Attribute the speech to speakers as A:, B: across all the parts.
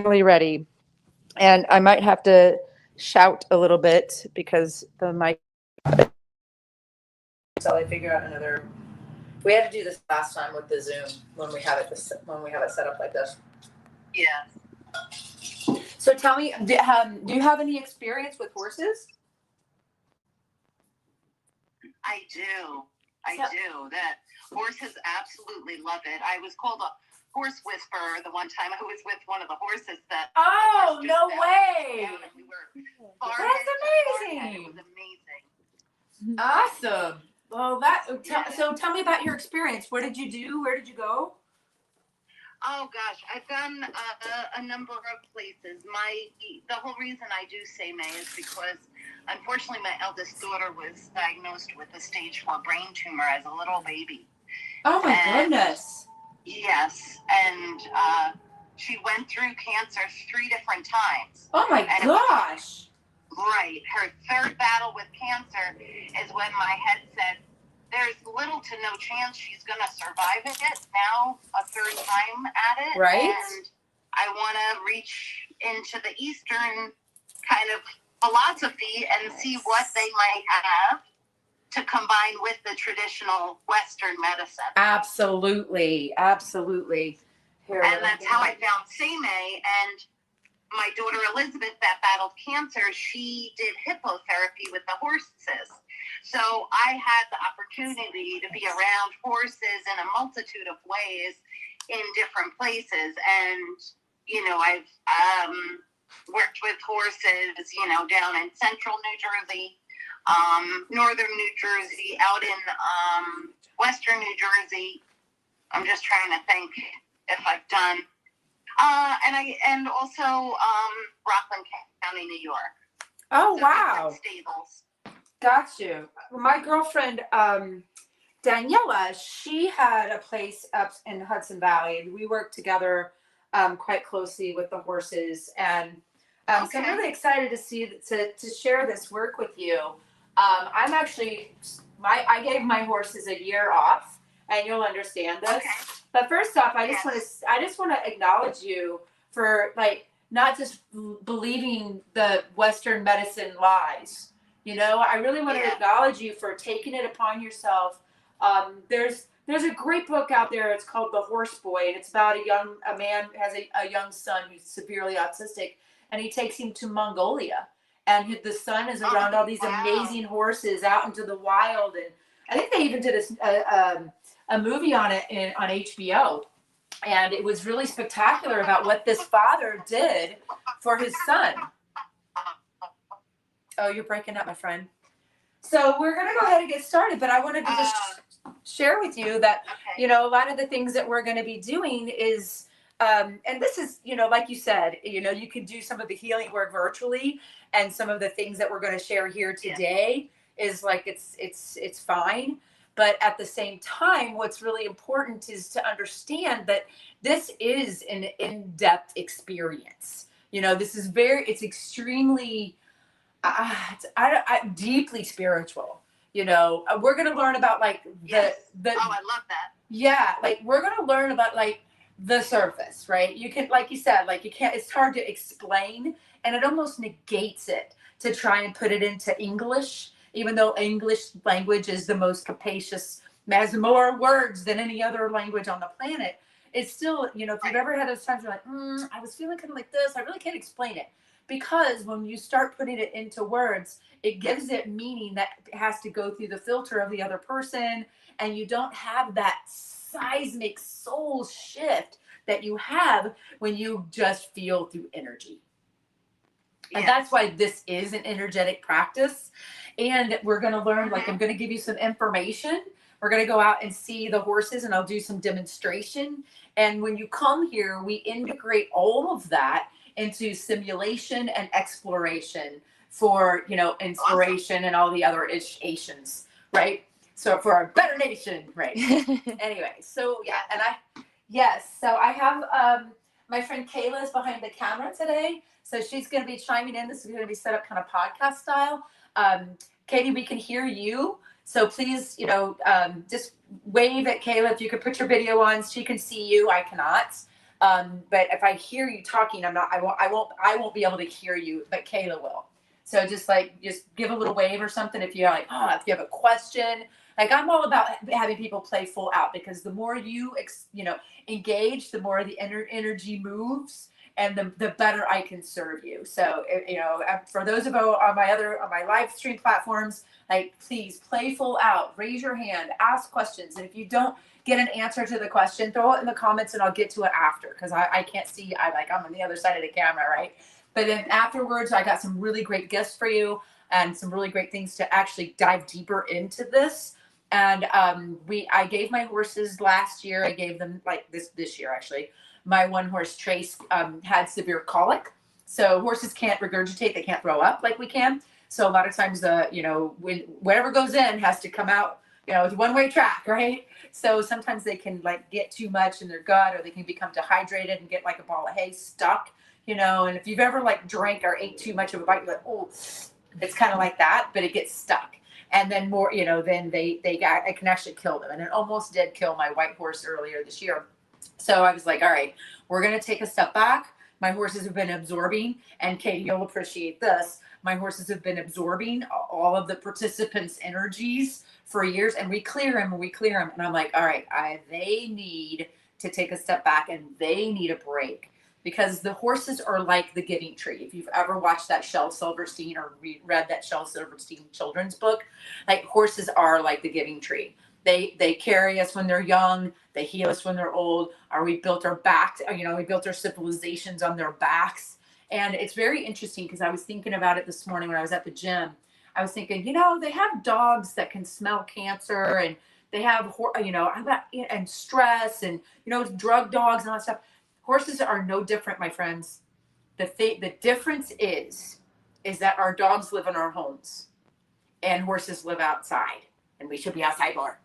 A: finally ready. And I might have to shout a little bit because the mic. So I figure out another. We had to do this last time with the Zoom when we have it set up like this.
B: Yeah.
A: So tell me, do you have any experience with horses?
B: I do. I do. That horses absolutely love it. I was called a horse whisperer the one time I was with one of the horses that.
A: Oh, no way!
B: We were
A: That's amazing.
B: It was amazing.
A: Awesome. Well, so tell me about your experience. What did you do? Where did you go?
B: Oh gosh, I've gone a number of places. The whole reason I do say May is because, unfortunately, my eldest daughter was diagnosed with a stage 4 brain tumor as a little baby.
A: Oh my goodness.
B: Yes, and she went through cancer 3 different times.
A: Oh my gosh.
B: Right. Her third battle with cancer is when my head said, there's little to no chance she's going to survive it now, a third time at it.
A: Right.
B: And I want to reach into the Eastern kind of philosophy and see what they might have to combine with the traditional Western medicine.
A: Absolutely. Absolutely.
B: And that's how I found Same. And my daughter Elizabeth that battled cancer, she did hippotherapy with the horses. So I had the opportunity to be around horses in a multitude of ways in different places. And, I've worked with horses, down in central New Jersey, northern New Jersey, out in western New Jersey. I'm just trying to think if I've done. And also Rockland County, New York.
A: Oh,
B: so
A: wow.
B: Stables.
A: Got you. My girlfriend, Daniela, she had a place up in Hudson Valley, and we worked together quite closely with the horses. And so I'm really excited to share this work with you. I'm actually, I gave my horses a year off, and you'll understand this. Okay. But first off, I just want to acknowledge you for not just believing the Western medicine lies. I really want to acknowledge you for taking it upon yourself. There's a great book out there. It's called The Horse Boy, and it's about a man who has a young son who's severely autistic, and he takes him to Mongolia. And the son is around all these amazing horses out into the wild. And I think they even did a movie on it on HBO. And it was really spectacular about what this father did for his son. Oh, you're breaking up, my friend. So we're going to go ahead and get started, but I wanted to just share with you that, a lot of the things that we're going to be doing is, and this is, like you said, you can do some of the healing work virtually, and some of the things that we're going to share here today is it's fine. But at the same time, what's really important is to understand that this is an in-depth experience. This is it's extremely, deeply spiritual. We're going to learn about the
B: oh, I love that.
A: Yeah, we're going to learn about the surface, right? You can, like you said, you can't, it's hard to explain, and it almost negates it to try and put it into English, even though English language is the most capacious, has more words than any other language on the planet. It's still, if you've ever had those times you're like, I was feeling kind of like this, I really can't explain it. Because when you start putting it into words, it gives it meaning that has to go through the filter of the other person, and you don't have that seismic soul shift that you have when you just feel through energy. And that's why this is an energetic practice. And we're going to learn, I'm going to give you some information. We're going to go out and see the horses, and I'll do some demonstration. And when you come here, we integrate all of that into simulation and exploration for, inspiration and all the other initiations, right? So for a better nation, right? Anyway, so so I have my friend Kayla is behind the camera today. So she's going to be chiming in. This is going to be set up kind of podcast style. Katie, we can hear you. So please, just wave at Kayla. If you could put your video on, she can see you. I cannot. But if I hear you talking, I won't be able to hear you, but Kayla will. So just give a little wave or something if you're like, if you have a question. Like I'm all about having people play full out, because the more you engage, the more the energy moves, and the better I can serve you. So for those of you on my live stream platforms, like please play full out, raise your hand, ask questions, and if you don't get an answer to the question, throw it in the comments and I'll get to it after, because I can't see. I'm on the other side of the camera, right? But then afterwards, I got some really great gifts for you and some really great things to actually dive deeper into this. And I gave my horses last year. I gave them like this year actually. My one horse Trace had severe colic, so horses can't regurgitate, they can't throw up like we can. So a lot of times whatever goes in has to come out. It's one-way track, right? So sometimes they can like get too much in their gut, or they can become dehydrated and get like a ball of hay stuck. And if you've ever like drank or ate too much of a bite, you're like, oh, it's kind of like that, but it gets stuck. And then more, then it can actually kill them. And it almost did kill my white horse earlier this year. So I was like, all right, we're going to take a step back. My horses have been absorbing, and Katie, you'll appreciate this. My horses have been absorbing all of the participants' energies for years, and we clear them. And I'm like, all right, they need to take a step back, and they need a break, because the horses are like the giving tree. If you've ever watched that Shel Silverstein or read that Shel Silverstein children's book, like horses are like the giving tree. They carry us when they're young. They heal us when they're old. Or we built our backs. We built our civilizations on their backs. And it's very interesting, because I was thinking about it this morning when I was at the gym. I was thinking, they have dogs that can smell cancer, and they have, and stress, and drug dogs and all that stuff. Horses are no different, my friends. The difference is that our dogs live in our homes, and horses live outside, and we should be outside more.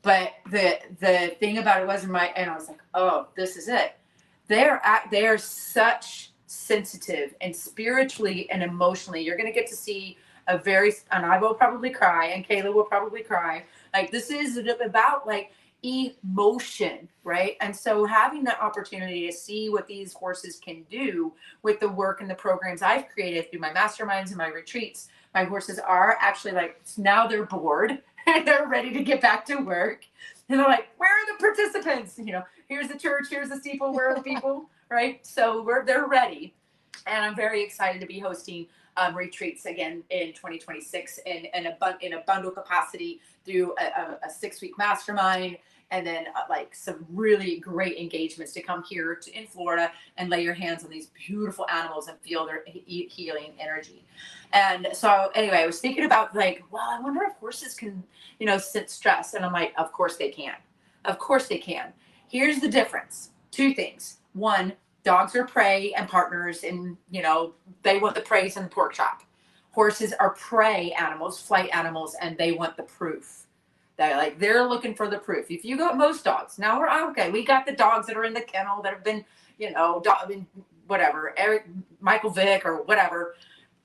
A: But the thing about it and I was like, oh, this is it. They're such sensitive, and spiritually and emotionally. You're going to get to see and I will probably cry, and Kayla will probably cry. Like, this is about like emotion, right? And so having the opportunity to see what these horses can do with the work and the programs I've created through my masterminds and my retreats, my horses are actually like, now they're bored and they're ready to get back to work. And they're like, where are the participants? Here's the church, here's the steeple, where are the people, right? So they're ready. And I'm very excited to be hosting retreats again in 2026 in a bundle capacity through a 6-week mastermind, and then like some really great engagements to come here in Florida and lay your hands on these beautiful animals and feel their healing energy. And so anyway, I was thinking about like, well, I wonder if horses can, sense stress. And I'm like, of course they can. Of course they can. Here's the difference. 2 things. 1, dogs are prey and partners, and they want the praise and the pork chop. Horses are prey animals, flight animals, and they want the proof. They're looking for the proof. If you got most dogs, now we're okay. We got the dogs that are in the kennel that have been, whatever, Michael Vick or whatever.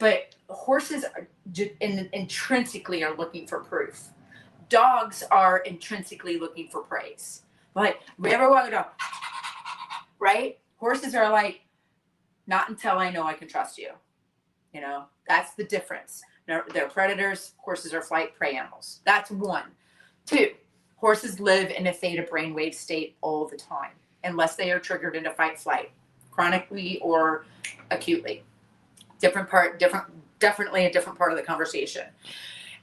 A: But horses are intrinsically are looking for proof. Dogs are intrinsically looking for praise. Like, we ever want to go, right? Horses are like, not until I know I can trust you. That's the difference. They're predators. Horses are flight prey animals. That's 1. 2, horses live in a theta brainwave state all the time, unless they are triggered into fight flight, chronically or acutely. Definitely a different part of the conversation.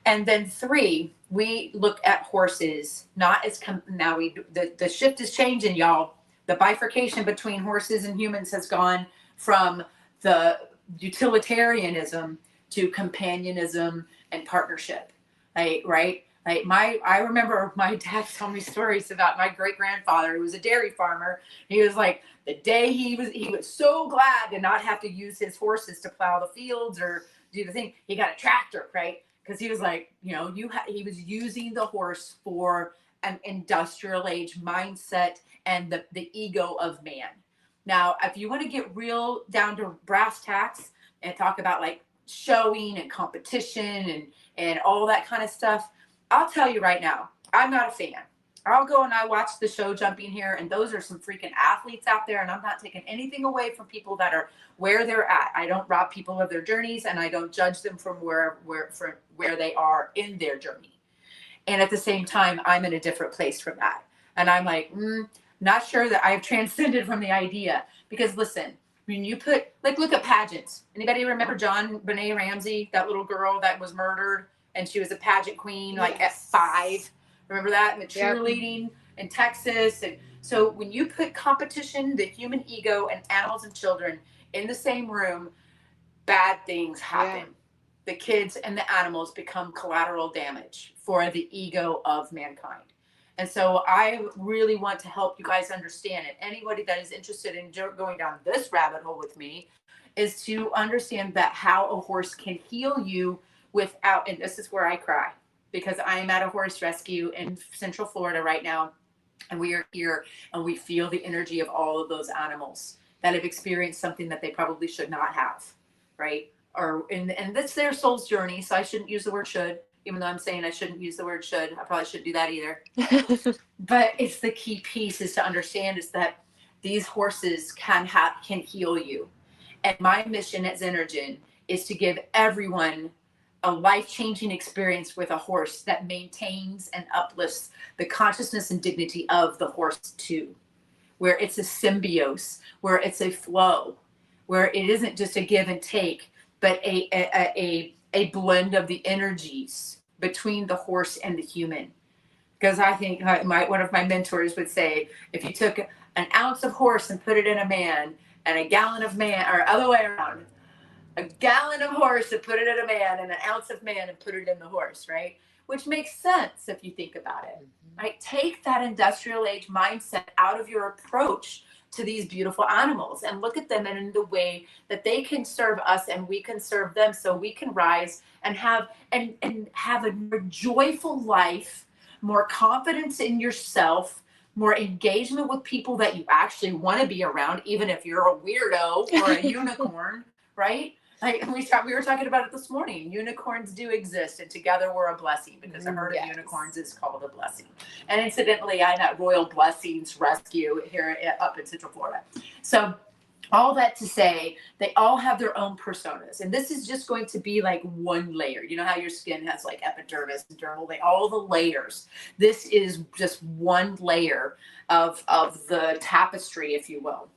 A: And then 3, we look at horses not as the shift is changing, y'all. The bifurcation between horses and humans has gone from the utilitarianism to companionism and partnership. Right? I remember my dad told me stories about my great grandfather, who was a dairy farmer. He was like, the day he was so glad to not have to use his horses to plow the fields or do the thing. He got a tractor, right? Because he was like, he was using the horse for an industrial age mindset and the ego of man. Now, if you want to get real down to brass tacks and talk about like showing and competition and all that kind of stuff, I'll tell you right now, I'm not a fan. I'll go and I watch the show jumping here, and those are some freaking athletes out there, and I'm not taking anything away from people that are where they're at. I don't rob people of their journeys, and I don't judge them from where they are in their journey. And at the same time, I'm in a different place from that. And I'm like, not sure that I've transcended from the idea. Because listen, when you put, like, look at pageants. Anybody remember John Benet Ramsey, that little girl that was murdered, and she was a pageant queen, like at 5? Remember that? And the cheerleading in Texas. And so when you put competition, the human ego, and animals and children in the same room, bad things happen. The kids and the animals become collateral damage for the ego of mankind. And so I really want to help you guys understand it. Anybody that is interested in going down this rabbit hole with me is to understand that how a horse can heal you without, and this is where I cry, because I am at a horse rescue in Central Florida right now. And we are here and we feel the energy of all of those animals that have experienced something that they probably should not have, right? And that's their soul's journey. So I shouldn't use the word should, even though I'm saying I shouldn't use the word should. I probably shouldn't do that either. But it's the key piece is to understand is that these horses can heal you. And my mission at Xenogen is to give everyone a life-changing experience with a horse that maintains and uplifts the consciousness and dignity of the horse too, where it's a symbiosis, where it's a flow, where it isn't just a give and take, but a blend of the energies between the horse and the human. Because I think one of my mentors would say, if you took an ounce of horse and put it in a man, and a gallon of man, or other way around, a gallon of horse and put it in a man, and an ounce of man and put it in the horse, right? Which makes sense if you think about it, right? Take that industrial age mindset out of your approach to these beautiful animals and look at them in the way that they can serve us and we can serve them, so we can rise and have a more joyful life, more confidence in yourself, more engagement with people that you actually want to be around, even if you're a weirdo or a unicorn, right? Like we were talking about it this morning. Unicorns do exist, and together we're a blessing, because a herd of unicorns is called a blessing. And incidentally, I'm at Royal Blessings Rescue here up in Central Florida. So all that to say, they all have their own personas, and this is just going to be like one layer. You know how your skin has like epidermis and dermal, all the layers. This is just one layer of the tapestry, if you will.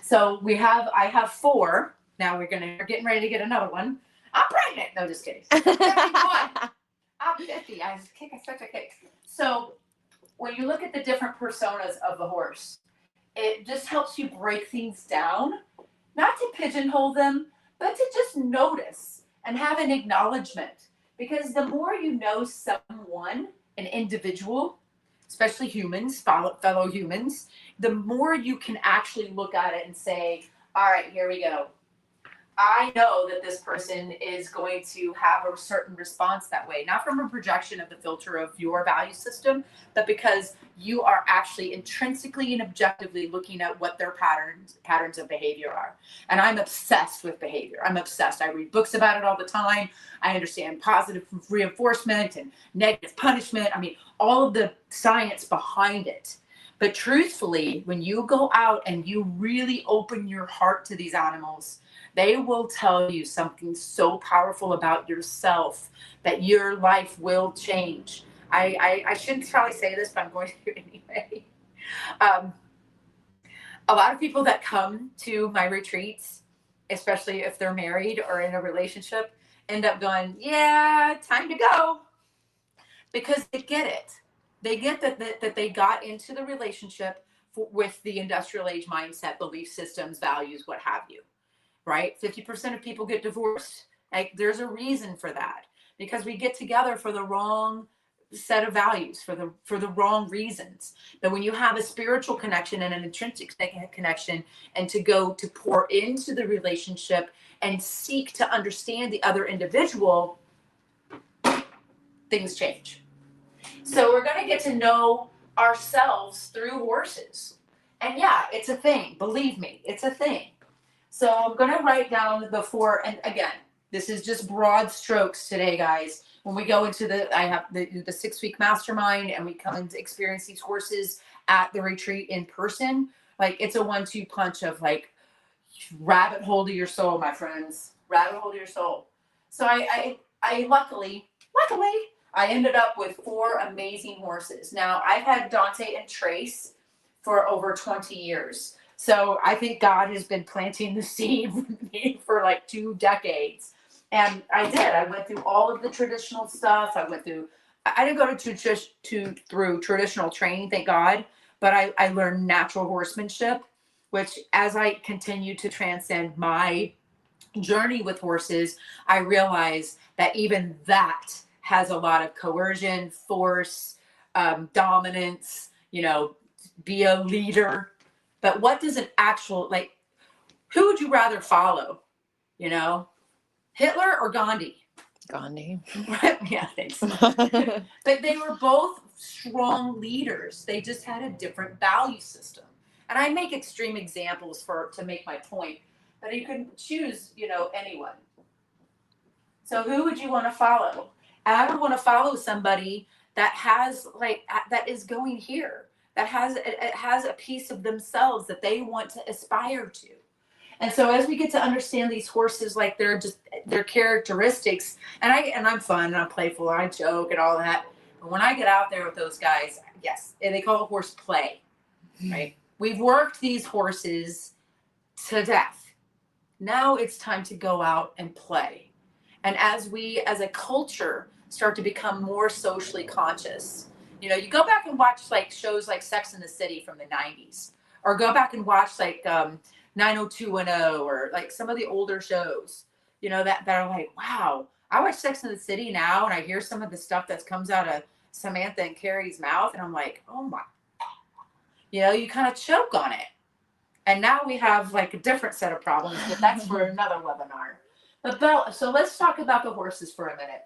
A: So I have 4. Now we're getting ready to get another one. I'm pregnant. No, just kidding. I'm 50. I was kicking such a kick. So when you look at the different personas of the horse, it just helps you break things down, not to pigeonhole them, but to just notice and have an acknowledgement. Because the more you know someone, an individual, especially humans, fellow humans, the more you can actually look at it and say, all right, here we go. I know that this person is going to have a certain response that way, not from a projection of the filter of your value system, but because you are actually intrinsically and objectively looking at what their patterns of behavior are. And I'm obsessed with behavior. I'm obsessed. I read books about it all the time. I understand positive reinforcement and negative punishment. I mean, all of the science behind it. But truthfully, when you go out and you really open your heart to these animals, they will tell you something so powerful about yourself that your life will change. I shouldn't probably say this, but I'm going to anyway. A lot of people that come to my retreats, especially if they're married or in a relationship, end up going, yeah, time to go. Because they get it. They get that they got into the relationship with the industrial age mindset, belief systems, values, what have you. Right? 50% of people get divorced. Like, there's a reason for that, because we get together for the wrong set of values, for the wrong reasons. But when you have a spiritual connection and an intrinsic connection, and to go to pour into the relationship and seek to understand the other individual, things change. So we're going to get to know ourselves through horses. And yeah, it's a thing. Believe me, it's a thing. So I'm going to write down the 4. And again, This is just broad strokes today, guys. When we go into I have the 6-week mastermind, and we come and experience these horses at the retreat in person. Like, it's a 1-2 punch of like rabbit hole to your soul, my friends. Rabbit hole to your soul. So I luckily, I ended up with 4 amazing horses. Now, I've had Dante and Trace for over 20 years. So I think God has been planting the seed with me for like 2 decades. And I did. I went through all of the traditional stuff. I didn't go through traditional training, thank God, but I learned natural horsemanship, which, as I continue to transcend my journey with horses, I realize that even that has a lot of coercion, force, dominance, be a leader. But what does an actual, like, who would you rather follow? Hitler or Gandhi?
C: Gandhi.
A: Yeah, thanks. But they were both strong leaders. They just had a different value system. And I make extreme examples to make my point, but you can choose, anyone. So who would you want to follow? And I would want to follow somebody that has that is going here, that has a piece of themselves that they want to aspire to. And so as we get to understand these horses, like their characteristics, and I'm fun and I'm playful and I joke and all that. But when I get out there with those guys, yes, and they call it horse play, right? We've worked these horses to death. Now it's time to go out and play. And as we, as a culture, start to become more socially conscious, you go back and watch like shows like Sex and the City from the 90s, or go back and watch like 90210, or like some of the older shows, that are like, wow, I watch Sex and the City now and I hear some of the stuff that comes out of Samantha and Carrie's mouth, and I'm like, oh my, you kind of choke on it. And now we have like a different set of problems, but that's for another webinar. But so let's talk about the horses for a minute.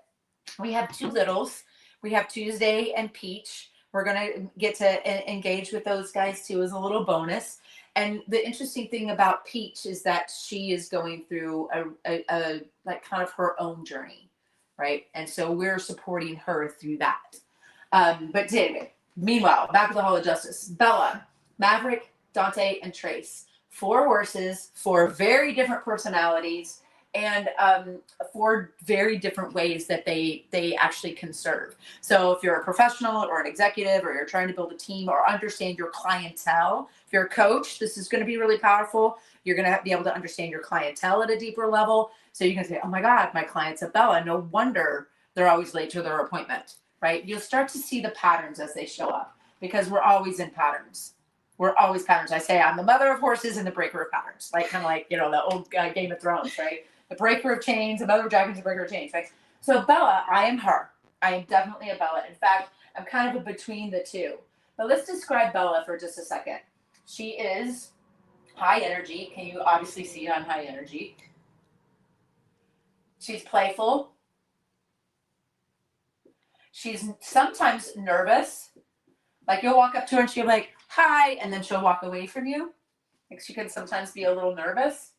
A: We have 2 littles. We have Tuesday and Peach. We're going to get to engage with those guys too as a little bonus. And the interesting thing about Peach is that she is going through a like kind of her own journey, right? And so we're supporting her through that. But David, meanwhile, back at the Hall of Justice, Bella, Maverick, Dante, and Trace. 4 horses, 4 very different personalities, and 4 very different ways that they actually can serve. So if you're a professional or an executive, or you're trying to build a team or understand your clientele, if you're a coach, this is going to be really powerful. You're going to be able to understand your clientele at a deeper level. So you can say, oh my God, my client's a Bella. No wonder they're always late to their appointment, right? You'll start to see the patterns as they show up, because we're always in patterns. We're always patterns. I say I'm the mother of horses and the breaker of patterns, like kind of like, the old Game of Thrones, right? The breaker of chains, the mother of dragons, the breaker of chains, right? So Bella, I am her. I am definitely a Bella. In fact, I'm kind of a between the two. But let's describe Bella for just a second. She is high energy. Can you obviously see I'm high energy? She's playful. She's sometimes nervous. Like, you'll walk up to her and she'll be like, hi, and then she'll walk away from you. Like, she can sometimes be a little nervous.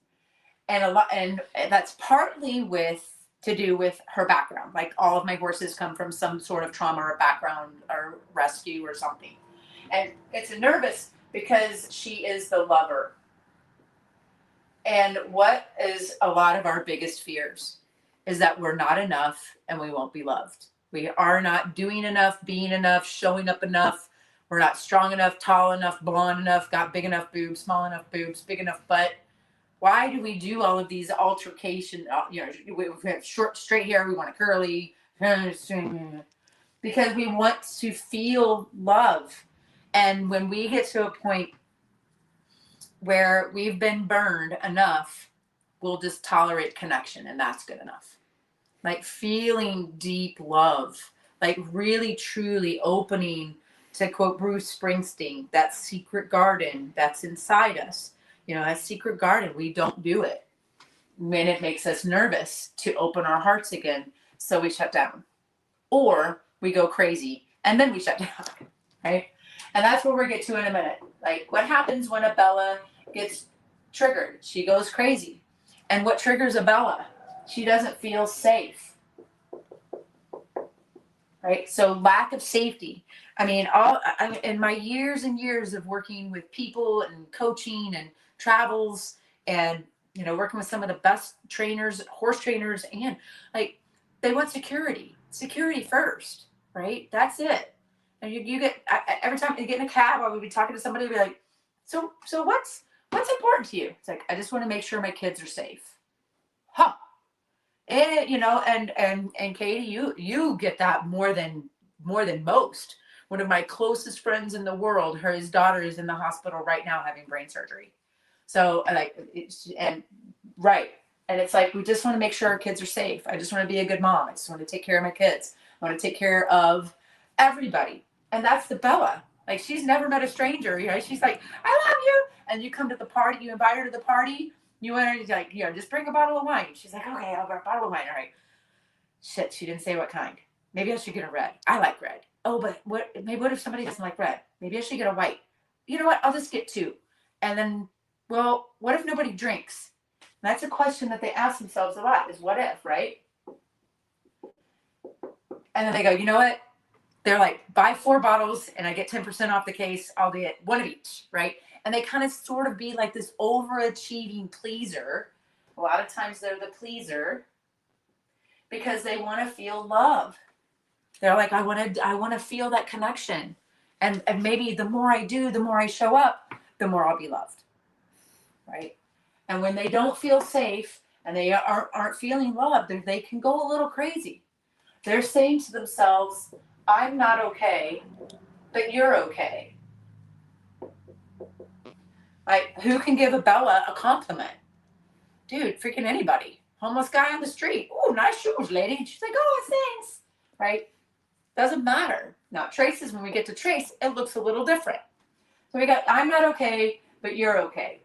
A: And that's partly to do with her background. Like, all of my horses come from some sort of trauma or background or rescue or something. And it's nervous because she is the lover. And what is a lot of our biggest fears is that we're not enough and we won't be loved. We are not doing enough, being enough, showing up enough. We're not strong enough, tall enough, blonde enough, got big enough boobs, small enough boobs, big enough butt. Why do we do all of these altercation? We have short, straight hair. We want it curly. Because we want to feel love. And when we get to a point where we've been burned enough, we'll just tolerate connection, and that's good enough. Like, feeling deep love, like really, truly opening, to quote Bruce Springsteen, that secret garden that's inside us. That secret garden, we don't do it. And it makes us nervous to open our hearts again. So we shut down. Or we go crazy and then we shut down, right? And that's where we'll get to in a minute. Like, what happens when a Bella gets triggered? She goes crazy. And what triggers a Bella? She doesn't feel safe. Right? So lack of safety. I mean, in my years and years of working with people and coaching and travels and working with some of the best trainers, horse trainers, and like they want security first, right? That's it. And you get every time you get in a cab, I would be talking to somebody, be like, so what's important to you? It's like, I just want to make sure my kids are safe. Huh? And and Katie, you get that more than most. One of my closest friends in the world, his daughter is in the hospital right now having brain surgery. So right. And it's like, we just want to make sure our kids are safe. I just want to be a good mom. I just want to take care of my kids. I want to take care of everybody. And that's the Bella. Like, she's never met a stranger. She's like, I love you. And you come to the party, you invite her to the party. You want her to, like, just bring a bottle of wine. She's like, okay, I'll bring a bottle of wine. All right. Shit, she didn't say what kind. Maybe I should get a red. I like red. Oh, but what if somebody doesn't like red? Maybe I should get a white. You know what? I'll just get two. And then, well, what if nobody drinks? And that's a question that they ask themselves a lot, is what if, right? And then they go, you know what? They're like, buy 4 bottles and I get 10% off the case. I'll get one of each, right? And they kind of sort of be like this overachieving pleaser. A lot of times they're the pleaser because they want to feel love. They're like, I want to feel that connection. And maybe the more I do, the more I show up, the more I'll be loved. Right? And when they don't feel safe and they aren't feeling loved, they can go a little crazy. They're saying to themselves, I'm not okay, but you're okay. Like, who can give a Bella a compliment? Dude, freaking anybody. Homeless guy on the street. Oh, nice shoes, lady. She's like, oh, thanks. Right? Doesn't matter. Now, traces, when we get to trace, it looks a little different. So we got, I'm not okay, but you're okay.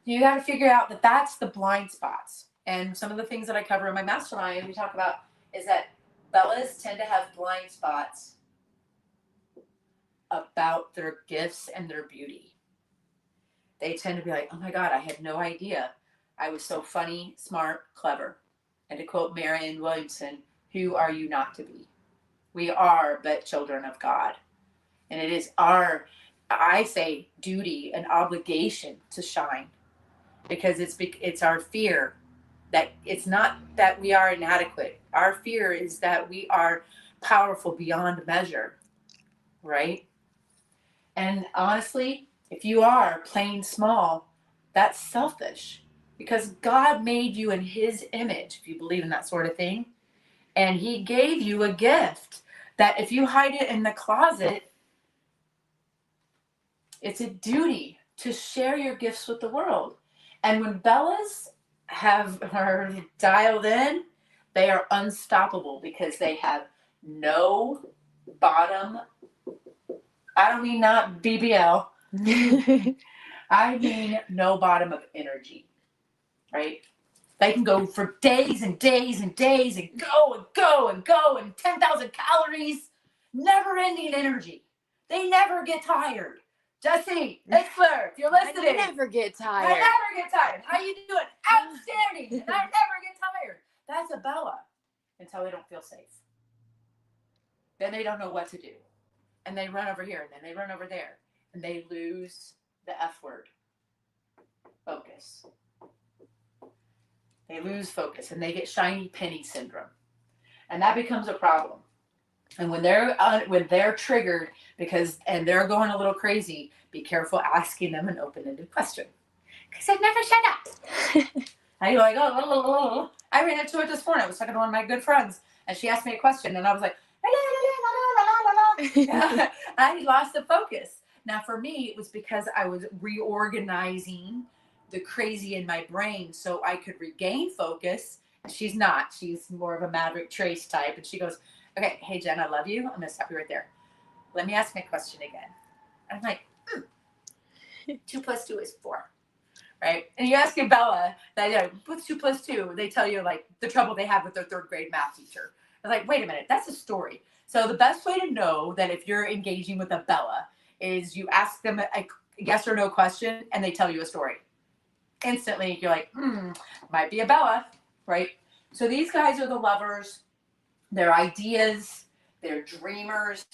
A: You got to figure out that that's the blind spots. And some of the things that I cover in my mastermind, we talk about, is that Bellas tend to have blind spots about their gifts and their beauty. They tend to be like, oh my God, I had no idea. I was so funny, smart, clever. And to quote Marianne Williamson, who are you not to be? We are but children of God. And it is our, I say, duty and obligation to shine, because it's our fear that it's not that we are inadequate. Our fear is that we are powerful beyond measure, right? And honestly, if you are playing small, that's selfish, because God made you in his image, if you believe in that sort of thing. And he gave you a gift that if you hide it in the closet, it's a duty to share your gifts with the world. And when Bellas are dialed in, they are unstoppable because they have no bottom. I don't mean not BBL. I mean no bottom of energy, right? They can go for days and days and days and go and go and go and 10,000 calories, never ending energy. They never get tired. Jesse, Itzler, if you're listening.
C: I never get tired.
A: I never get tired. How you doing? Outstanding. And I never get tired. That's a Bella until they don't feel safe. Then they don't know what to do. And they run over here and then they run over there. And they lose the F word. Focus. They lose focus and they get shiny penny syndrome. And that becomes a problem. And when they're triggered and they're going a little crazy, be careful asking them an open-ended question. Because they've never shut up. And you're like, oh. I ran into it this morning. I was talking to one of my good friends, and she asked me a question, and I was like, I lost the focus. Now, for me, it was because I was reorganizing the crazy in my brain so I could regain focus. She's not. She's more of a Maverick Trace type. And she goes, okay, hey, Jen, I love you. I'm going to stop you right there. Let me ask my question again. I'm like, 2 + 2 is 4. Right? And you ask Bella, what's 2 + 2? They tell you, like, the trouble they have with their 3rd grade math teacher. I was like, wait a minute, that's a story. So the best way to know that if you're engaging with a Bella is you ask them a yes or no question, and they tell you a story. Instantly, you're like, might be a Bella. right? So these guys are the lovers. They're ideas. They're dreamers.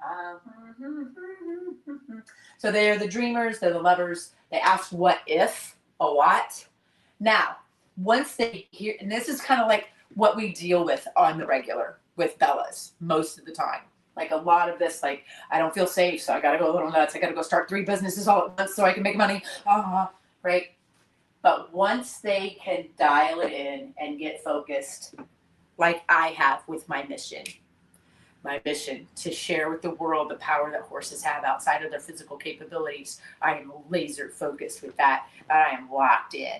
A: Uh, so they are the dreamers. They're the lovers. They ask what if a lot. Now, once they hear, and this is kind of like what we deal with on the regular with Bellas most of the time. Like a lot of this, like, I don't feel safe, so I got to go a little nuts. I got to go start 3 businesses all at once so I can make money. Right? But once they can dial it in and get focused, like I have with my mission to share with the world the power that horses have outside of their physical capabilities, I am laser focused with that. I am locked in,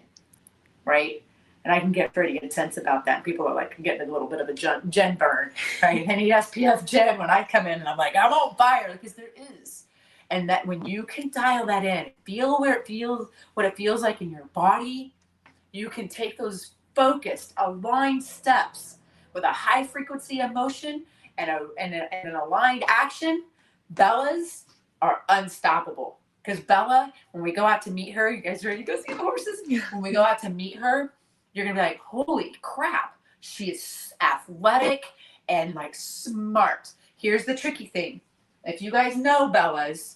A: right? And I can get pretty intense about that. People are like getting a little bit of a gen burn, right? Any SPF gen when I come in and I'm like, I'm on fire, because there is. And that when you can dial that in, feel where it feels, what it feels like in your body, you can take those focused, aligned steps with a high frequency emotion and an aligned action. Bellas are unstoppable. Because Bella, when we go out to meet her, you guys ready to go see the horses? When we go out to meet her, you're going to be like, holy crap, she is athletic and like smart. Here's the tricky thing. If you guys know Bellas,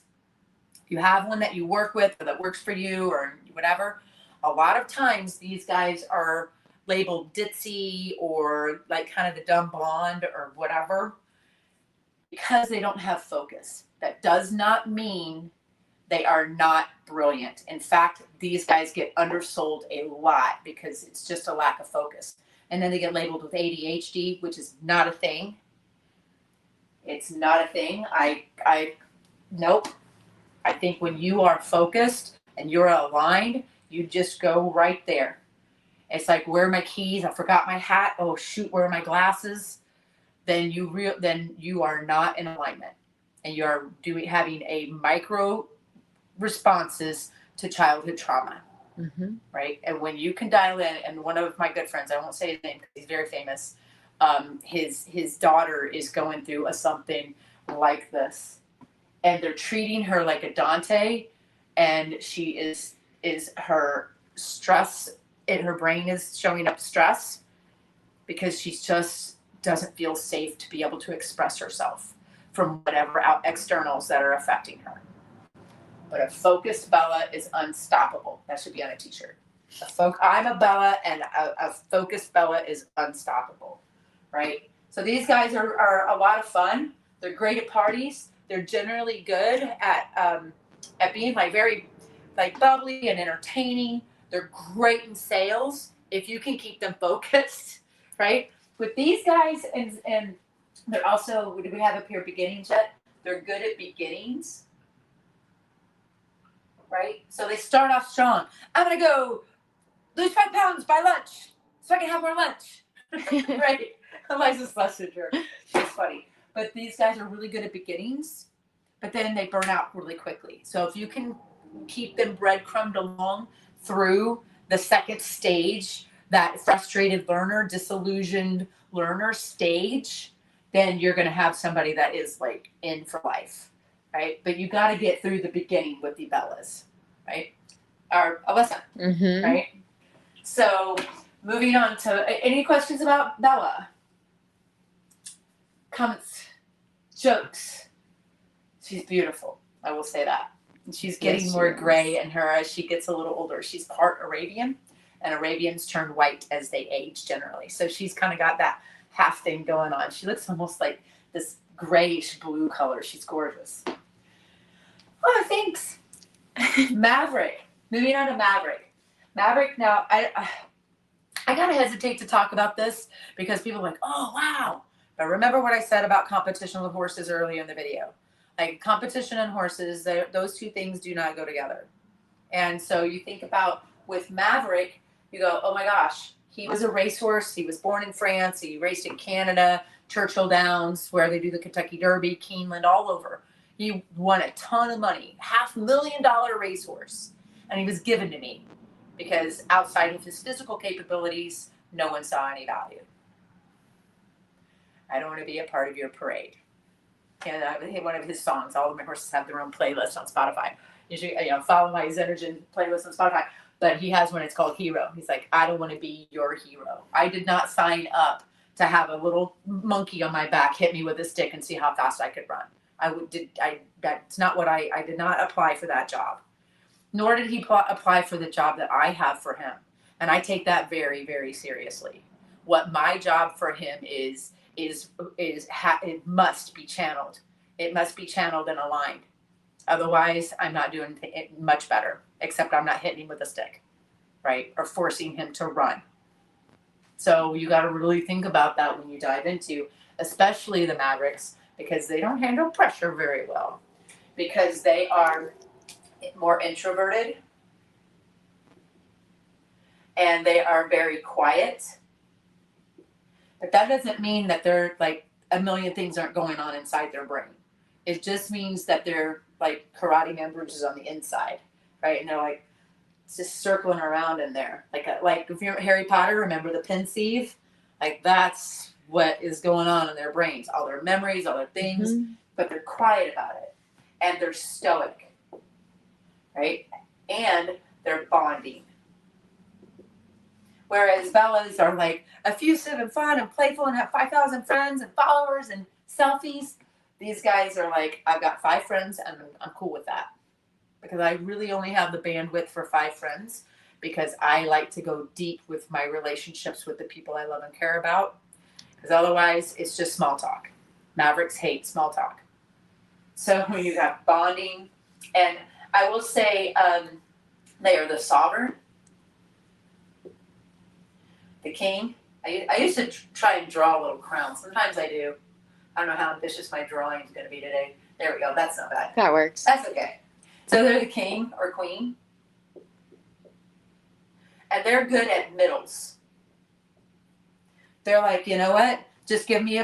A: if you have one that you work with or that works for you or whatever, a lot of times these guys are labeled ditzy or like kind of the dumb blonde or whatever because they don't have focus. That does not mean they are not brilliant. In fact, these guys get undersold a lot because it's just a lack of focus. And then they get labeled with ADHD, which is not a thing. It's not a thing. Nope. I think when you are focused and you're aligned, you just go right there. It's like, where are my keys? I forgot my hat. Oh shoot, where are my glasses? Then you are not in alignment, and you are having a micro responses to childhood trauma, right? And when you can dial in, and one of my good friends, I won't say his name because he's very famous, his daughter is going through something like this, and they're treating her like a Dante, and she is her stress in her brain is showing up stress because she just doesn't feel safe to be able to express herself from whatever externals that are affecting her. But a focused Bella is unstoppable. That should be on a t-shirt. I'm a Bella, and a focused Bella is unstoppable, right? So these guys are a lot of fun. They're great at parties. They're generally good at being like very like bubbly and entertaining. They're great in sales if you can keep them focused, right? With these guys, and they're also, do we have up here beginnings yet? They're good at beginnings. Right? So they start off strong. I'm going to go lose 5 pounds by lunch so I can have more lunch. Right? Eliza's messenger. She's funny. But these guys are really good at beginnings, but then they burn out really quickly. So if you can keep them breadcrumbed along through the second stage, that frustrated learner, disillusioned learner stage, then you're going to have somebody that is like in for life. Right? But you got to get through the beginning with the Bellas, right? Or Alyssa, right? So moving on to, any questions about Bella? Comments, jokes. She's beautiful. I will say that. And she's getting more gray in her as she gets a little older. She's part Arabian, and Arabians turn white as they age generally. So she's kind of got that half thing going on. She looks almost like this grayish blue color. She's gorgeous. Oh, thanks. Maverick. Moving on to Maverick. Maverick, now, I gotta hesitate to talk about this because people are like, oh, wow. But remember what I said about competition with horses earlier in the video. Like competition and horses, those two things do not go together. And so you think about with Maverick, you go, oh my gosh, he was a racehorse. He was born in France. He raced in Canada, Churchill Downs, where they do the Kentucky Derby, Keeneland, all over. He won a ton of money, $500,000 racehorse. And he was given to me because outside of his physical capabilities, no one saw any value. I don't want to be a part of your parade. And one of his songs, all of my horses have their own playlist on Spotify. You should, follow my Xenogen playlist on Spotify. but he has one. It's called Hero. He's like, I don't want to be your hero. I did not sign up to have a little monkey on my back hit me with a stick and see how fast I could run. That's not what I did not apply for that job. Nor did he apply for the job that I have for him. And I take that very, very seriously. What my job for him is it must be channeled. It must be channeled and aligned. Otherwise, I'm not doing it much better, except I'm not hitting him with a stick, right? Or forcing him to run. So you got to really think about that when you dive into, especially the Mavericks, because they don't handle pressure very well, because they are more introverted and they are very quiet. But that doesn't mean that they're like a million things aren't going on inside their brain. It just means that they're like karate man bruises on the inside, right? And they're like just circling around in there. Like if you're Harry Potter, remember the pensieve? Like that's what is going on in their brains. All their memories, all their things, but they're quiet about it. And they're stoic, right? And they're bonding. Whereas Bellas are like effusive and fun and playful and have 5,000 friends and followers and selfies. These guys are like, I've got 5 friends and I'm cool with that. Because I really only have the bandwidth for 5 friends, because I like to go deep with my relationships with the people I love and care about. Because otherwise, it's just small talk. Mavericks hate small talk. So when you got bonding, and I will say they are the sovereign, the king. I used to try and draw a little crown. Sometimes I do. I don't know how ambitious my drawing is going to be today. There we go. That's not bad.
C: That works.
A: That's okay. So they're the king or queen. And they're good at middles. They're like, you know what? Just give me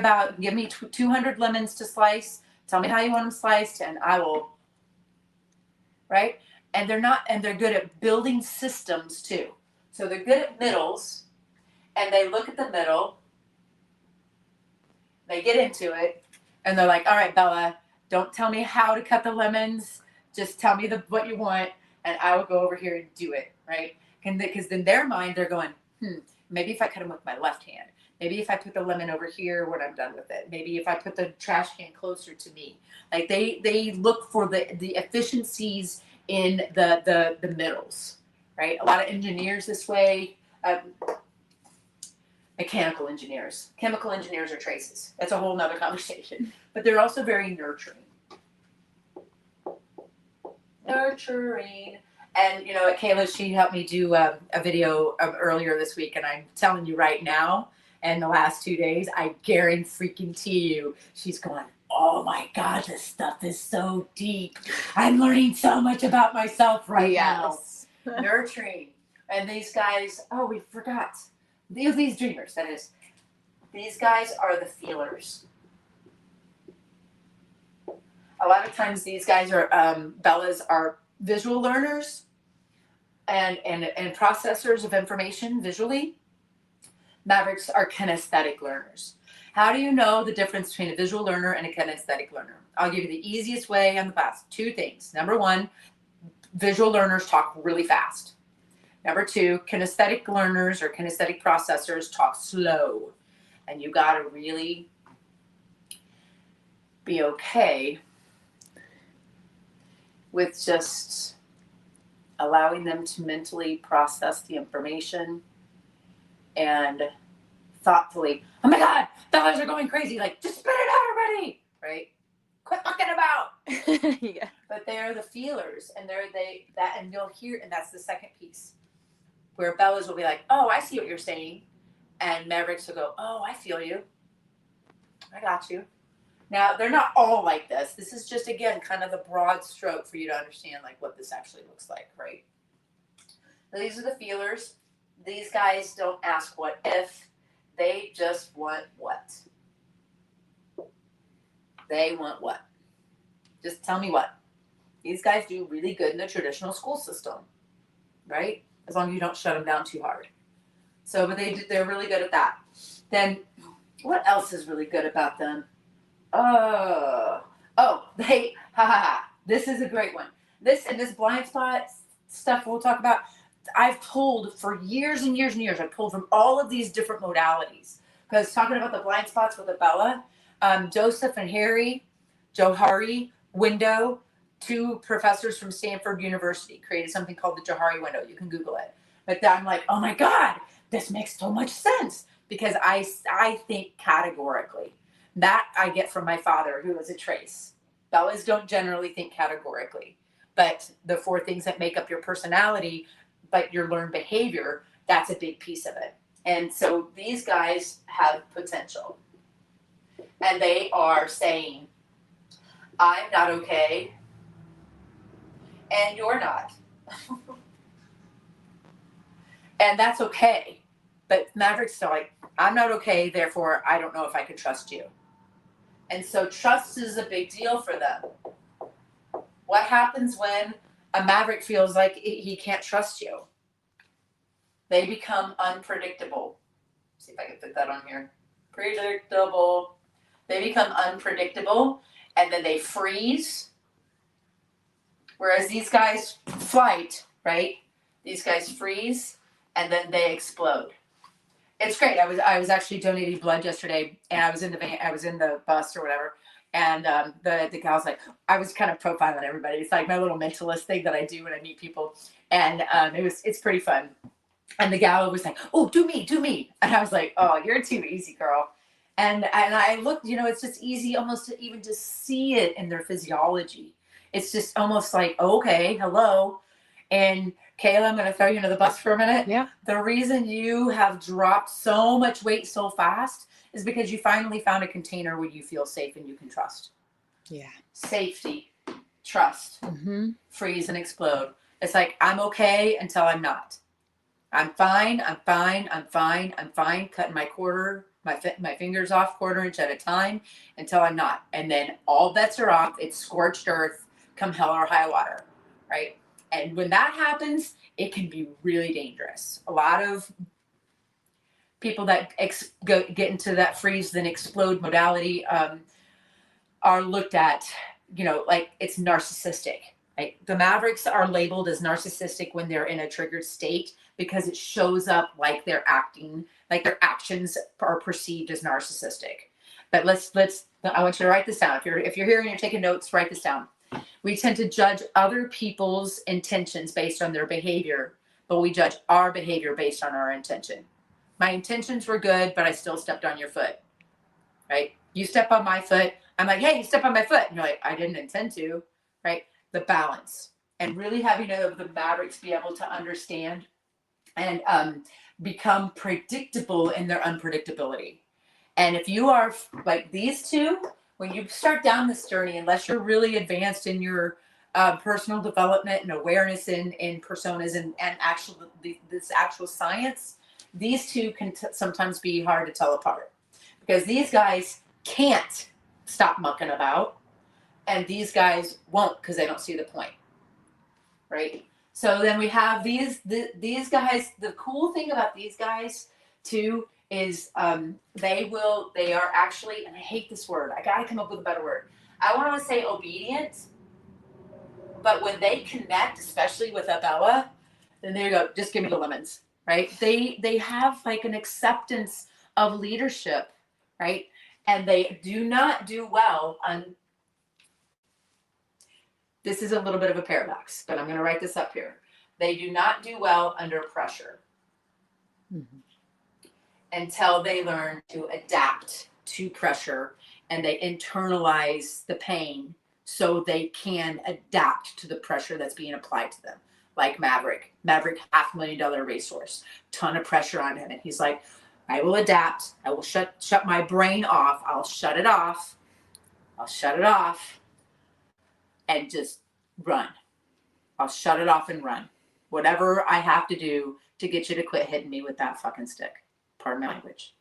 A: 200 lemons to slice. Tell me how you want them sliced and I will. Right? And they're good at building systems too. So they're good at middles, and they look at the middle. They get into it, and they're like, all right, Bella, don't tell me how to cut the lemons. Just tell me what you want, and I will go over here and do it, right? Because in their mind, they're going, maybe if I cut them with my left hand. Maybe if I put the lemon over here when I'm done with it. Maybe if I put the trash can closer to me. Like they look for the efficiencies in the middles, right? A lot of engineers this way. Mechanical engineers. Chemical engineers are traces. That's a whole nother conversation. But they're also very nurturing. Nurturing. And, you know, at Kayla, she helped me do a video earlier this week. And I'm telling you right now, in the last 2 days, I guarantee you, she's going, oh my God, this stuff is so deep. I'm learning so much about myself right now. Nurturing. And these guys, we forgot. These dreamers, that is. These guys are the feelers. A lot of times these guys are, Bellas are visual learners and processors of information visually. Mavericks are kinesthetic learners. How do you know the difference between a visual learner and a kinesthetic learner? I'll give you the easiest way on the class. 2 things. Number 1, visual learners talk really fast. Number 2, kinesthetic learners or kinesthetic processors talk slow. And you got to really be okay with just allowing them to mentally process the information and thoughtfully, oh my God, dollars are going crazy. Like, just spit it out already, right? Quit fucking about.
C: Yeah.
A: But they're the feelers, and and you'll hear, and that's the second piece, where Bellas will be like, oh, I see what you're saying, and Mavericks will go, oh, I feel you. I got you. Now, they're not all like this. This is just, again, kind of the broad stroke for you to understand, like, what this actually looks like, right? These are the feelers. These guys don't ask what if. They just want what. They want what. Just tell me what. These guys do really good in the traditional school system, right? As long as you don't shut them down too hard. So, but they're really good at that. Then, what else is really good about them? This is a great one. This blind spot stuff we'll talk about. I've pulled for years and years and years. I've pulled from all of these different modalities. Because talking about the blind spots with Abella, Joseph and Harry, Johari window, two professors from Stanford University created something called the Johari window. You can Google it. But then I'm like, oh my God, this makes so much sense because I think categorically. That I get from my father, who is a trace. Bellas don't generally think categorically, but the four things that make up your personality, but your learned behavior, that's a big piece of it. And so these guys have potential. And they are saying, I'm not okay, and you're not. And that's okay. But Mavericks are like, I'm not okay, therefore I don't know if I can trust you. And so trust is a big deal for them. What happens when a Maverick feels like he can't trust you? They become unpredictable. See if I can fit that on here. Predictable. They become unpredictable and then they freeze. Whereas these guys flight, right? These guys freeze and then they explode. It's great. I was actually donating blood yesterday, and I was in the van, I was in the bus or whatever, and the gal's like, I was kind of profiling everybody. It's like my little mentalist thing that I do when I meet people, and it's pretty fun. And the gal was like, oh, do me, and I was like, oh, you're too easy, girl. And I looked, it's just easy almost to even just see it in their physiology. It's just almost like, okay, hello. And Kayla, I'm going to throw you into the bus for a minute.
C: Yeah.
A: The reason you have dropped so much weight so fast is because you finally found a container where you feel safe and you can trust.
C: Yeah.
A: Safety, trust, freeze and explode. It's like, I'm okay until I'm not. I'm fine, cutting my fingers off quarter inch at a time until I'm not. And then all bets are off. It's scorched earth, come hell or high water, right? And when that happens, it can be really dangerous. A lot of people that get into that freeze then explode modality are looked at, like it's narcissistic. Right? The Mavericks are labeled as narcissistic when they're in a triggered state because it shows up like they're acting, like their actions are perceived as narcissistic. But I want you to write this down. If you're here and you're taking notes, write this down. We tend to judge other people's intentions based on their behavior, but we judge our behavior based on our intention. My intentions were good, but I still stepped on your foot, right? You step on my foot. I'm like, hey, you step on my foot. And you're like, I didn't intend to, right? The balance. And really having the Mavericks be able to understand and become predictable in their unpredictability. And if you are like these two, when you start down this journey, unless you're really advanced in your personal development and awareness in personas and this actual science, these two can sometimes be hard to tell apart because these guys can't stop mucking about and these guys won't because they don't see the point, right? So then we have these guys. The cool thing about these guys too is they are actually, and I hate this word, I gotta come up with a better word. I want to say obedient, but when they connect, especially with Abella, then there you go, just give me the lemons, right? They have like an acceptance of leadership, right? And they do not do well on, this is a little bit of a paradox, but I'm going to write this up here. They do not do well under pressure until they learn to adapt to pressure and they internalize the pain so they can adapt to the pressure that's being applied to them. Like Maverick, $500,000 racehorse, ton of pressure on him. And he's like, I will adapt. I will shut my brain off. I'll shut it off and just run. I'll shut it off and run. Whatever I have to do to get you to quit hitting me with that fucking stick. Pardon my language.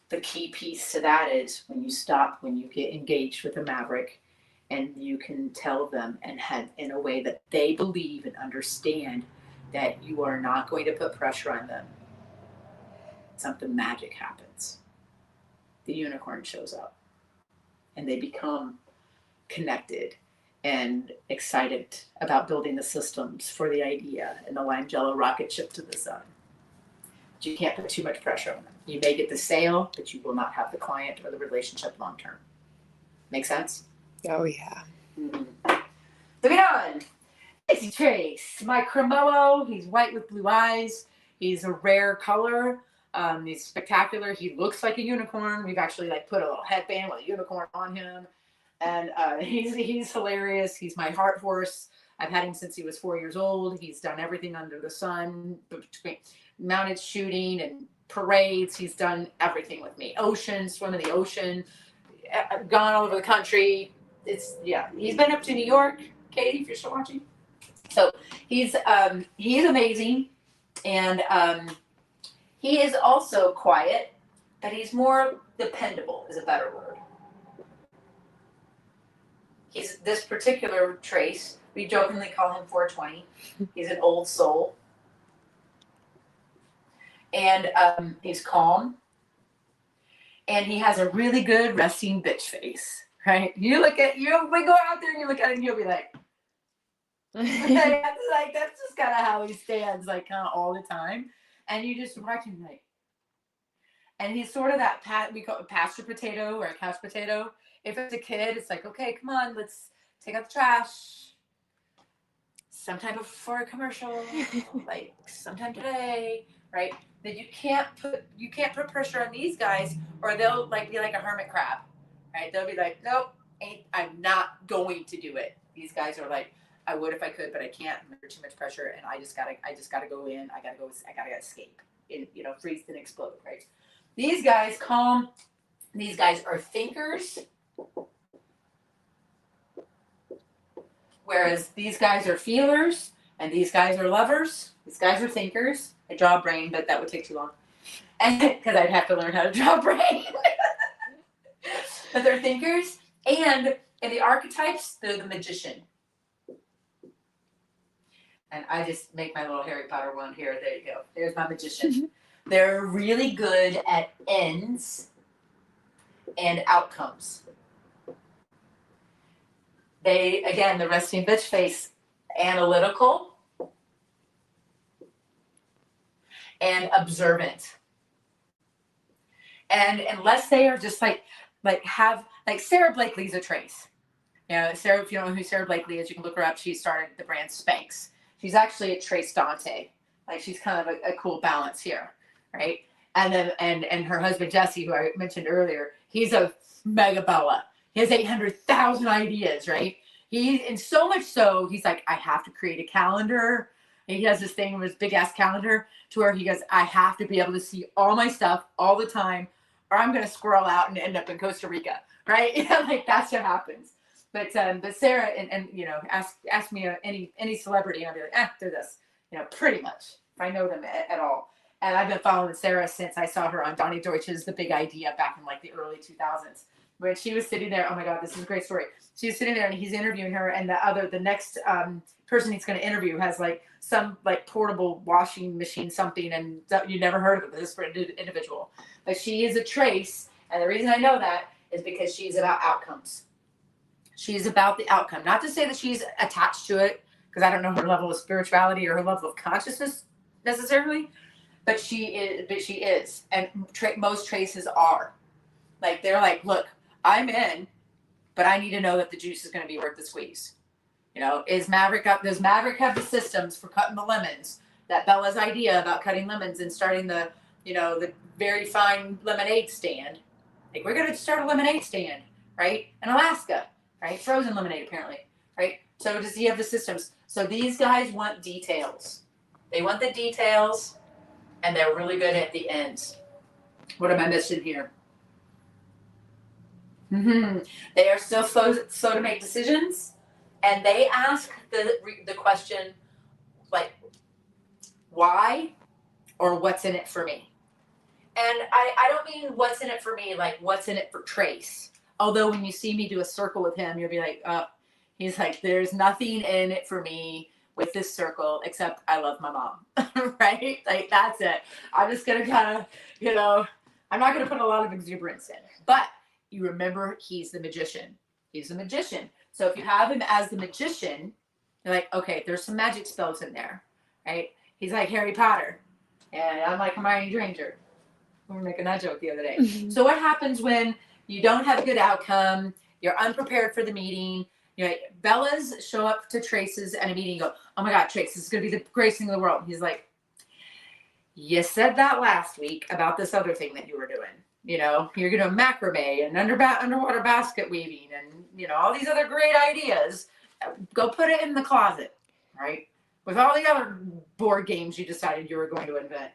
A: The key piece to that is when you get engaged with a Maverick and you can tell them and have in a way that they believe and understand that you are not going to put pressure on them. Something magic happens. The unicorn shows up and they become connected and excited about building the systems for the idea and the lime jello rocket ship to the sun. But you can't put too much pressure on them. You may get the sale, but you will not have the client or the relationship long term. Make sense?
C: Oh, yeah.
A: Mm-hmm. Moving on. Daisy Trace, my Cremello. He's white with blue eyes. He's a rare color. He's spectacular. He looks like a unicorn. We've actually like put a little headband with a unicorn on him, and he's hilarious. He's my heart horse. I've had him since he was 4 years old. He's done everything under the sun, between mounted shooting and parades. He's done everything with me. Ocean, swim in the ocean, gone all over the country. He's been up to New York, Katie, if you're still watching. So he's amazing, and he is also quiet, but he's more dependable is a better word. He's this particular trace. We jokingly call him 420. He's an old soul, and he's calm, and he has a really good resting bitch face. Right? We go out there and you look at him, and you'll be like. Like that's just kind of how he stands, like kind of all the time, and you just watch him like, and he's sort of that we call it pasture potato or a couch potato. If it's a kid, it's like, okay, come on, let's take out the trash. Sometime before a commercial, like sometime today, right? That you can't put pressure on these guys, or they'll like be like a hermit crab, right? They'll be like, nope, I'm not going to do it. These guys are like. I would if I could, but I can't. Under too much pressure, and I just gotta go in. I gotta escape. Freeze and explode. Right? These guys calm. These guys are thinkers, whereas these guys are feelers, and these guys are lovers. These guys are thinkers. I draw a brain, but that would take too long, and because I'd have to learn how to draw a brain. But they're thinkers, and in the archetypes, they're the magician. And I just make my little Harry Potter one here. There you go. There's my magician. They're really good at ends and outcomes. The resting bitch face, analytical and observant. And unless they are just like Sarah Blakely's a trace. Sarah, if you don't know who Sarah Blakely is, you can look her up. She started the brand Spanx. She's actually a Trace Dante. Like she's kind of a cool balance here, right? And then and her husband Jesse, who I mentioned earlier, he's a mega Bella. He has 800,000 ideas, right? And so much so, he's like, I have to create a calendar. And he has this thing with his big ass calendar to where he goes, I have to be able to see all my stuff all the time, or I'm gonna squirrel out and end up in Costa Rica, right? Like that's what happens. But Sarah and ask me any celebrity and I'll be like, they're this, pretty much if I know them at all. And I've been following Sarah since I saw her on Donnie Deutsch's The Big Idea back in like the early 2000s, when she was sitting there. Oh my God, this is a great story. She was sitting there and he's interviewing her, and the next person he's going to interview has like some like portable washing machine something, and you never heard of it. This individual, but she is a trace, and the reason I know that is because she's about outcomes. She's about the outcome. Not to say that she's attached to it, because I don't know her level of spirituality or her level of consciousness necessarily, but she is. And most traces are. Like, they're like, look, I'm in, but I need to know that the juice is going to be worth the squeeze. Does Maverick have the systems for cutting the lemons? That Bella's idea about cutting lemons and starting the very fine lemonade stand. Like, we're going to start a lemonade stand, right? In Alaska. Right? Frozen lemonade, apparently. Right? So does he have the systems? So these guys want details. They want the details, and they're really good at the ends. What am I missing here? They are still slow to make decisions, and they ask the question, like, why or what's in it for me? And I don't mean what's in it for me, like what's in it for Trace. Although when you see me do a circle with him, you'll be like, he's like, there's nothing in it for me with this circle except I love my mom, right? Like, that's it. I'm just going to kind of, I'm not going to put a lot of exuberance in. But you remember, he's the magician. He's a magician. So if you have him as the magician, you're like, okay, there's some magic spells in there, right? He's like Harry Potter, and I'm like Hermione Granger. We were making that joke the other day. So what happens when you don't have a good outcome? You're unprepared for the meeting. You know, Bella's show up to Trace's at a meeting and go, oh my God, Trace, this is going to be the greatest thing in the world. He's like, you said that last week about this other thing that you were doing. You know, you're going to macrame and underwater basket weaving and, you know, all these other great ideas. Go put it in the closet, right? With all the other board games you decided you were going to invent.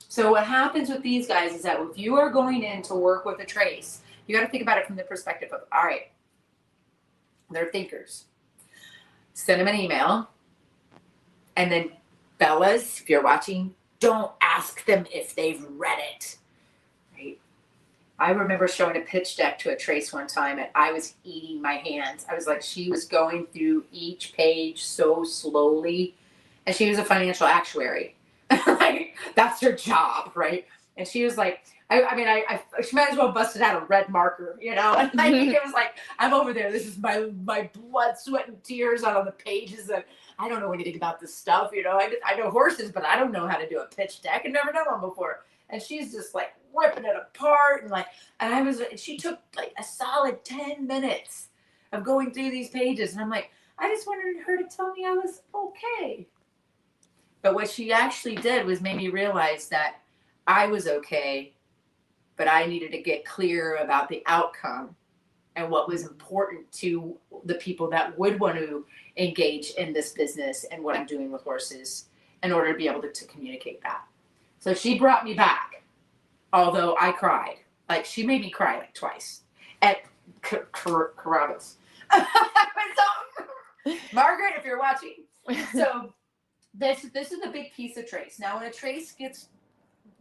A: So what happens with these guys is that if you are going in to work with a trace, you got to think about it from the perspective of, all right, they're thinkers. Send them an email. And then Bellas, if you're watching, don't ask them if they've read it. Right? I remember showing a pitch deck to a trace one time and I was eating my hands. I was like, she was going through each page so slowly. And she was a financial actuary. Like, that's her job, right? And she was like, I she might as well busted out a red marker, you know? And I think it was like, I'm over there. This is my blood, sweat, and tears out on the pages. And I don't know anything about this stuff, you know? I know horses, but I don't know how to do a pitch deck. I've never done one before. And she's just like ripping it apart. And she took like a solid 10 minutes of going through these pages. And I'm like, I just wanted her to tell me I was okay. But what she actually did was made me realize that I was okay, but I needed to get clear about the outcome and what was important to the people that would want to engage in this business and what I'm doing with horses in order to be able to communicate that. So she brought me back, although I cried. Like, she made me cry like twice at Carrabba's. Margaret, if you're watching. So this is a big piece of trace. Now, when a trace gets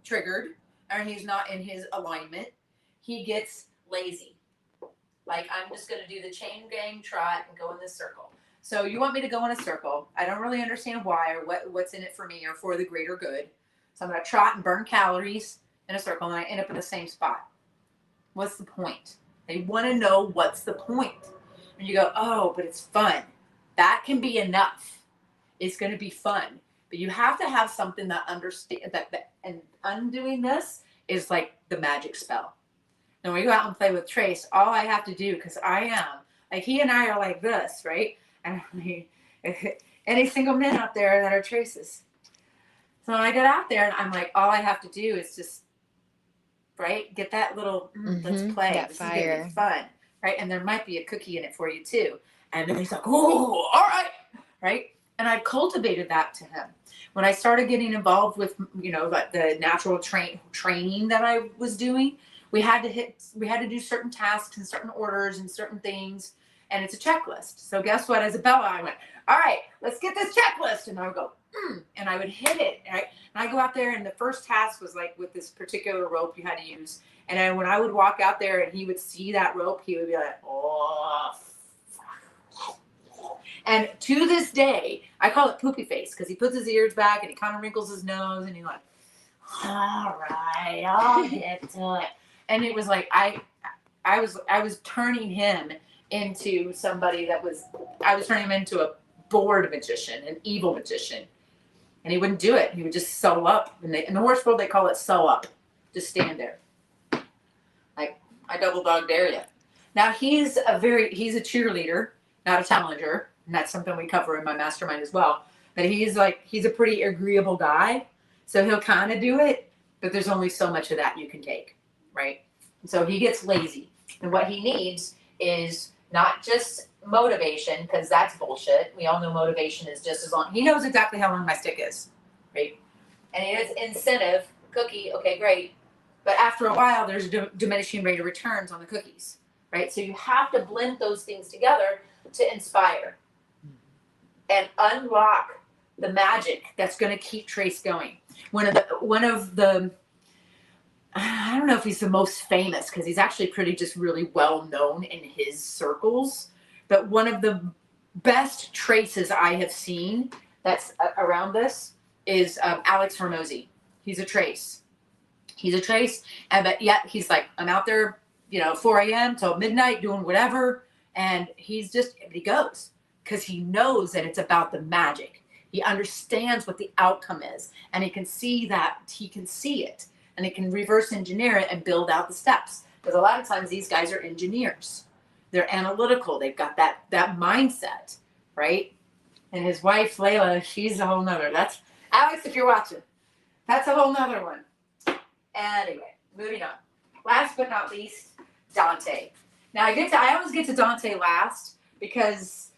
A: triggered or he's not in his alignment, he gets lazy. Like, I'm just going to do the chain gang trot and go in this circle. So you want me to go in a circle. I don't really understand why or what's in it for me or for the greater good. So I'm going to trot and burn calories in a circle and I end up in the same spot. What's the point? They want to know what's the point. And you go, oh, but it's fun. That can be enough. It's going to be fun. But you have to have something that understand that and undoing this is like the magic spell. Now, when we go out and play with Trace, all I have to do, because I am, like, he and I are like this, right? And any single men out there that are Traces. So when I get out there and I'm like, all I have to do is just, right, get that little, let's play.
C: That
A: this
C: fire.
A: is going to be fun, right? And there might be a cookie in it for you too. And then he's like, oh, all right, right? And I've cultivated that to him. When I started getting involved with, you know, like the natural training that I was doing, we had to do certain tasks and certain orders and certain things. And it's a checklist. So guess what? As a Bella, I went, all right, let's get this checklist. And I would go, and I would hit it. And I go out there and the first task was like with this particular rope you had to use. And then when I would walk out there and he would see that rope, he would be like, oh. And to this day, I call it poopy face because he puts his ears back and he kind of wrinkles his nose and he's like, all right, I'll get to it. And it was like, I was turning him into somebody I was turning him into a bored magician, an evil magician. And he wouldn't do it. He would just sew up. In the horse world, they call it sew up. Just stand there. Like, I double dog dare you. Now, he's a cheerleader, not a challenger. And that's something we cover in my mastermind as well. But he's a pretty agreeable guy. So he'll kind of do it, but there's only so much of that you can take, right? And so he gets lazy. And what he needs is not just motivation, because that's bullshit. We all know motivation is just as long. He knows exactly how long my stick is, right? And it is incentive, cookie, okay, great. But after a while, there's diminishing rate of returns on the cookies, right? So you have to blend those things together to inspire and unlock the magic that's going to keep Trace going. One of the I don't know if he's the most famous because he's actually pretty just really well known in his circles, but one of the best Traces I have seen that's around this is Alex Hormozy. He's a Trace. But yet he's like, I'm out there, 4 a.m. till midnight doing whatever, And he goes because he knows that it's about the magic. He understands what the outcome is, and he can see it, and he can reverse engineer it and build out the steps. Because a lot of times these guys are engineers. They're analytical. They've got that mindset, right? And his wife, Layla, she's a whole nother. That's Alex, if you're watching, that's a whole nother one. Anyway, moving on. Last but not least, Dante. Now I always get to Dante last because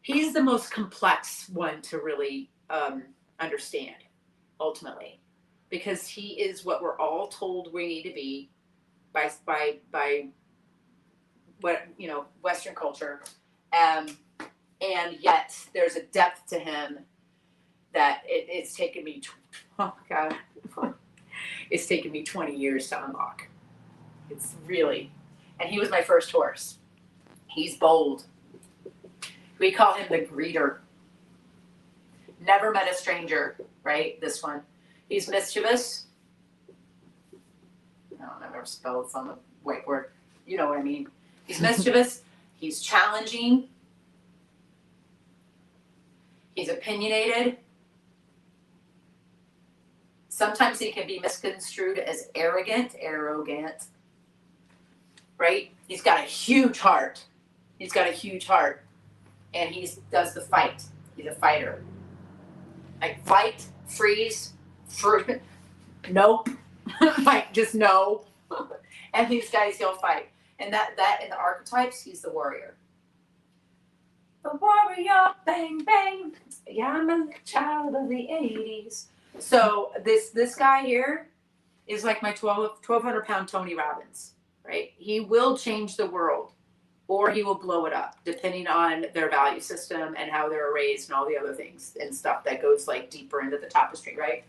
A: he's the most complex one to really understand, ultimately, because he is what we're all told we need to be by what Western culture, and yet there's a depth to him that it's taken me. Oh God, it's taken me 20 years to unlock. It's really, and he was my first horse. He's bold. We call him the greeter. Never met a stranger, right? This one. He's mischievous. I don't know, I've never spelled on the whiteboard. You know what I mean. He's mischievous. He's challenging. He's opinionated. Sometimes he can be misconstrued as arrogant, right? He's got a huge heart. And he does the fight. He's a fighter. Like fight, freeze, nope. Like just no. And these guys, he'll fight. And that in the archetypes, he's the warrior. The warrior, bang, bang. Yeah, I'm a child of the 80s. So this guy here is like my 1,200-pound Tony Robbins, right? He will change the world, or he will blow it up, depending on their value system and how they're raised and all the other things and stuff that goes like deeper into the tapestry, right?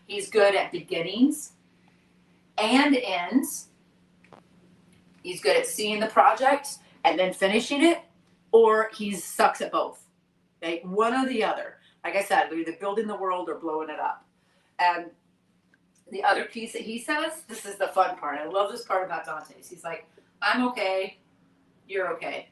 A: He's good at beginnings and ends. He's good at seeing the project and then finishing it, or he sucks at both. Okay? One or the other. Like I said, we're either building the world or blowing it up. And the other piece that he says, this is the fun part. I love this part about Dante's. He's like, I'm okay, you're okay.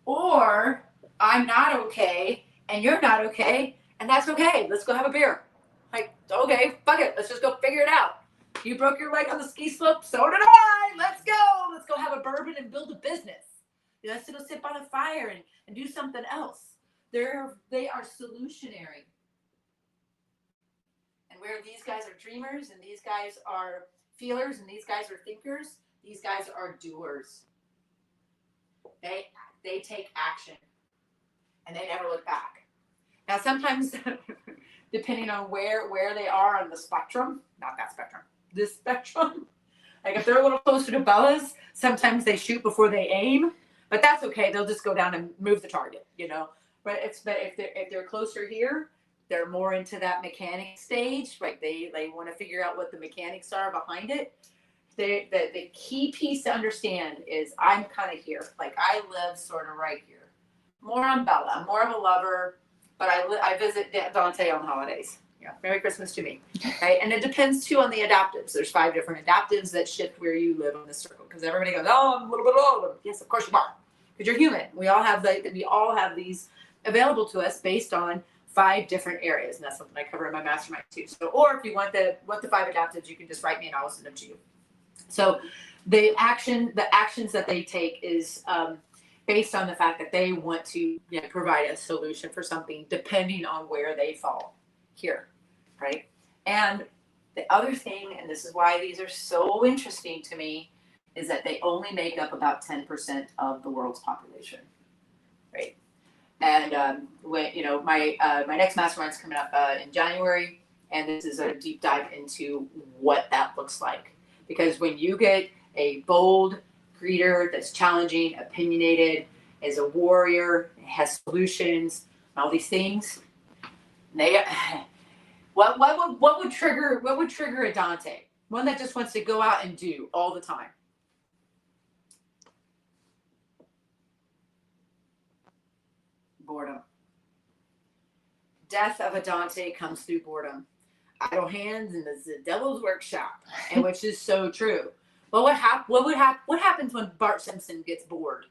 A: Or I'm not okay and you're not okay, and that's okay. Let's go have a beer. Like, okay, fuck it. Let's just go figure it out. You broke your leg on the ski slope, so did I. Let's go. Let's go have a bourbon and build a business. Let's go sit by the fire and do something else. They are solutionary. And where these guys are dreamers and these guys are feelers and these guys are thinkers, these guys are doers. They take action and they never look back. Now sometimes depending on where they are on the spectrum, not that spectrum, this spectrum, like if they're a little closer to Bella's, sometimes they shoot before they aim, but that's okay. They'll just go down and move the target, But if they're closer here, they're more into that mechanic stage, right? They want to figure out what the mechanics are behind it. The key piece to understand is I'm kind of here. Like I live sort of right here. More on Bella. I'm more of a lover, but I visit Dante on holidays. Yeah, Merry Christmas to me. Okay, and it depends too on the adaptives. There's 5 different adaptives that shift where you live on the circle. Because everybody goes, oh, I'm a little bit older. Yes, of course you are. Because you're human. We all have these available to us based on 5 different areas, and that's something I cover in my mastermind too. So, or if you want the 5 adaptives, you can just write me and I'll send them to you. So, the actions that they take is based on the fact that they want to provide a solution for something, depending on where they fall here, right? And the other thing, and this is why these are so interesting to me, is that they only make up about 10% of the world's population, right? And when my next mastermind is coming up in January, and this is a deep dive into what that looks like. Because when you get a bold greeter that's challenging, opinionated, is a warrior, has solutions, all these things, what would trigger a Dante? One that just wants to go out and do all the time. Boredom. Death of a Dante comes through boredom. Idle hands and the devil's workshop, and which is so true. Well, what happens when Bart Simpson gets bored,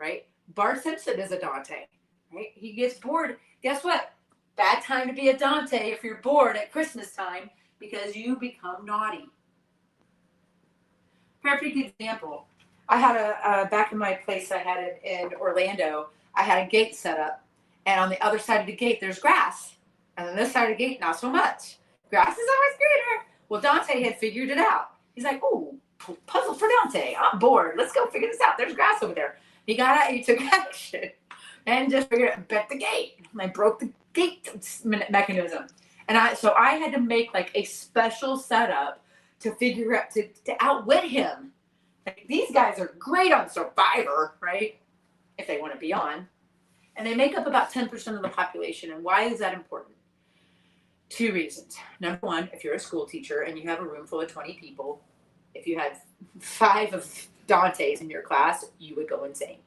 A: right? Bart Simpson is a Dante, right? He gets bored. Guess what? Bad time to be a Dante if you're bored at Christmas time because you become naughty. Perfect example. I had back in my place I had it in Orlando. I had a gate set up, and on the other side of the gate there's grass, and on this side of the gate not so much. Grass is always greener. Well, Dante had figured it out. He's like, "Ooh, puzzle for Dante. I'm bored. Let's go figure this out. There's grass over there." He got out. He took action, and just figured out, bet the gate. And I broke the gate mechanism, and I had to make like a special setup to figure out to outwit him. Like, these guys are great on Survivor, right? If they want to be on. And they make up about 10% of the population. And why is that important? Two reasons. Number one, if you're a school teacher and you have a room full of 20 people, if you had 5 of Dantes in your class, you would go insane.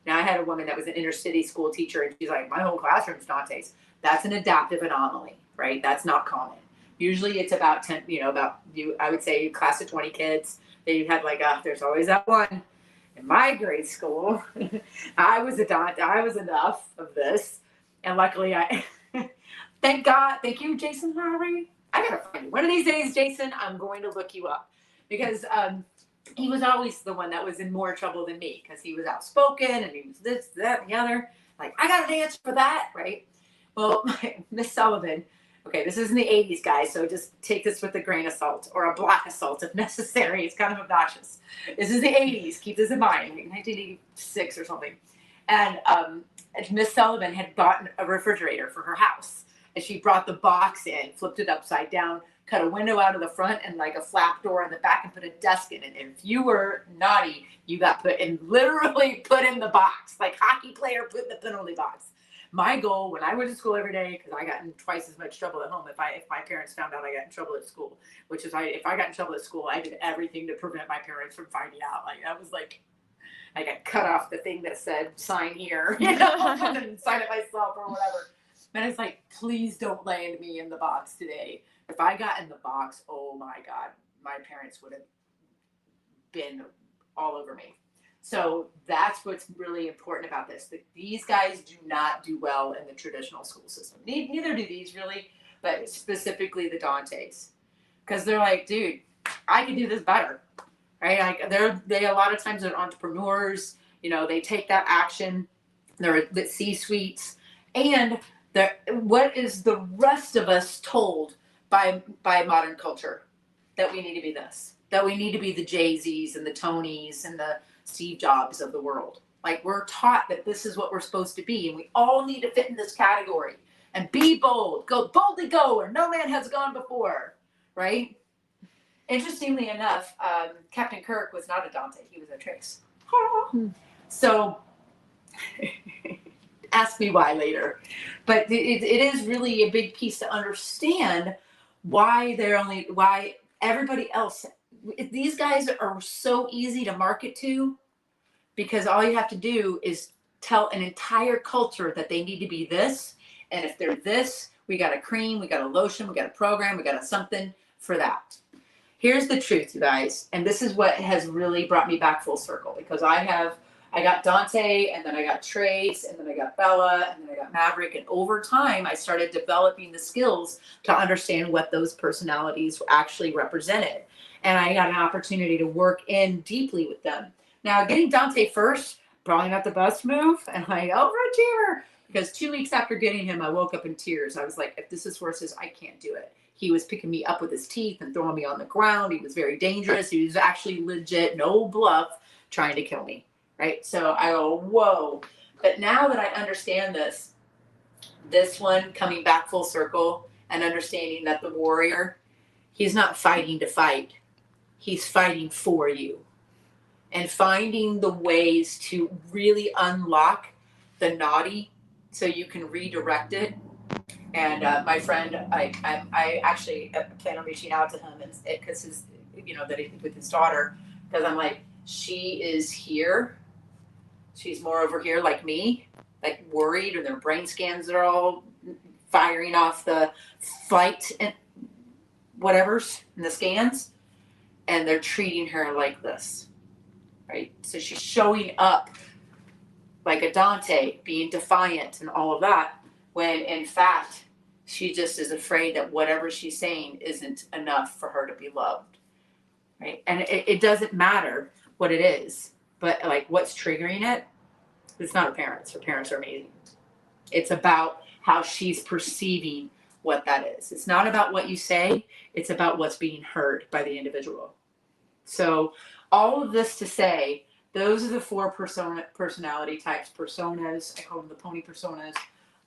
A: Now, I had a woman that was an inner city school teacher, and she's like, my whole classroom's Dantes. That's an adaptive anomaly, right? That's not common. Usually it's about 10, I would say class of 20 kids. They had like, there's always that one. In my grade school, I was enough of this. And luckily thank God, thank you, Jason Lowry. I gotta find you. One of these days, Jason, I'm going to look you up because he was always the one that was in more trouble than me because he was outspoken and he was this, that, and the other. Like, I got an answer for that, right? Well, Miss Sullivan, okay, this is in the 80s, guys, so just take this with a grain of salt or a block of salt if necessary. It's kind of obnoxious. This is the 80s. Keep this in mind, 1986 or something. And Miss Sullivan had gotten a refrigerator for her house. And she brought the box in, flipped it upside down, cut a window out of the front and like a flap door in the back and put a desk in it. And if you were naughty, you got literally put in the box, like hockey player put in the penalty box. My goal when I went to school every day, because I got in twice as much trouble at home if my parents found out I got in trouble at school, which is if I got in trouble at school, I did everything to prevent my parents from finding out. Like, that was like, I got cut off the thing that said sign here, and sign it myself or whatever. But it's like, please don't land me in the box today. If I got in the box, oh my God, my parents would have been all over me. So that's what's really important about this. These guys do not do well in the traditional school system. Neither do these really, but specifically the Dantes. Because they're like, dude, I can do this better, right? Like they a lot of times are entrepreneurs. They take that action. They're the C-suites. And what is the rest of us told by modern culture? That we need to be this. That we need to be the Jay-Z's and the Tonys and the Steve Jobs of the world. Like, we're taught that this is what we're supposed to be, and we all need to fit in this category and be bold. Go boldly, go where no man has gone before, right? Interestingly enough, Captain Kirk was not a Dante; he was a Trace. So, ask me why later. But it is really a big piece to understand why everybody else. These guys are so easy to market to because all you have to do is tell an entire culture that they need to be this. And if they're this, we got a cream, we got a lotion, we got a program, we got a something for that. Here's the truth, you guys. And this is what has really brought me back full circle because I got Dante, and then I got Trace, and then I got Bella, and then I got Maverick. And over time, I started developing the skills to understand what those personalities actually represented. And I got an opportunity to work in deeply with them. Now, getting Dante first, probably not the best move. And I'm like, overachiever. Because 2 weeks after getting him, I woke up in tears. I was like, if this is horses, I can't do it. He was picking me up with his teeth and throwing me on the ground. He was very dangerous. He was actually legit, no bluff, trying to kill me. Right? So I go, whoa. But now that I understand this one coming back full circle and understanding that the warrior, he's not fighting to fight. He's fighting for you. And finding the ways to really unlock the naughty so you can redirect it. And my friend, I actually plan on reaching out to him because with his daughter, because I'm like, she is here. She's more over here like me, like worried, or their brain scans are all firing off the flight and whatever's in the scans. and they're treating her like this, right? So she's showing up like a Dante, being defiant and all of that, when in fact she just is afraid that whatever she's saying isn't enough for her to be loved, right? And it doesn't matter what it is, but like what's triggering it, it's not her parents. Her parents are amazing. It's about how she's perceiving what that is. It's not about what you say, it's about what's being heard by the individual. So, all of this to say, those are the four personality types, personas. I call them the pony personas,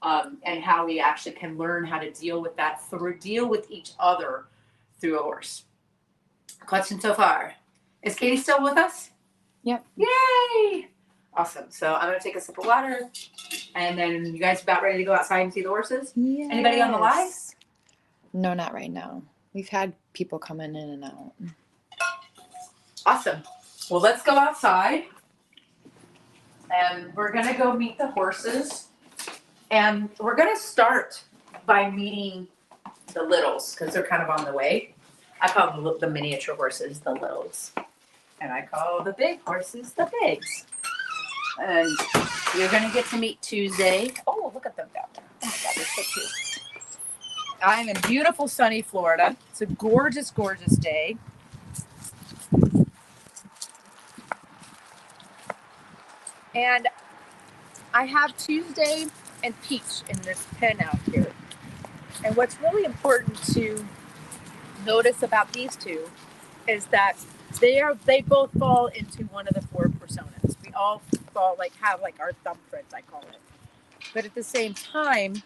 A: and how we actually can learn how to deal with that deal with each other through a horse. Question so far. Is Katie still with us?
C: Yep.
A: Yay! Awesome. So I'm gonna take a sip of water, and then you guys about ready to go outside and see the horses?
C: Yes.
A: Anybody on the live?
C: No, not right now. We've had people coming in and out.
A: Awesome. Well, let's go outside, and we're gonna go meet the horses, and we're gonna start by meeting the littles because they're kind of on the way. I call them the miniature horses the littles, and I call the big horses the bigs. And you're gonna get to meet Tuesday. Oh, look at them down there. Oh my God, they're so cute. I'm in beautiful sunny Florida. It's a gorgeous, gorgeous day. And I have Tuesday and Peach in this pen out here. And what's really important to notice about these two is that they both fall into one of the four personas. We all have our thumbprint, I call it. But at the same time,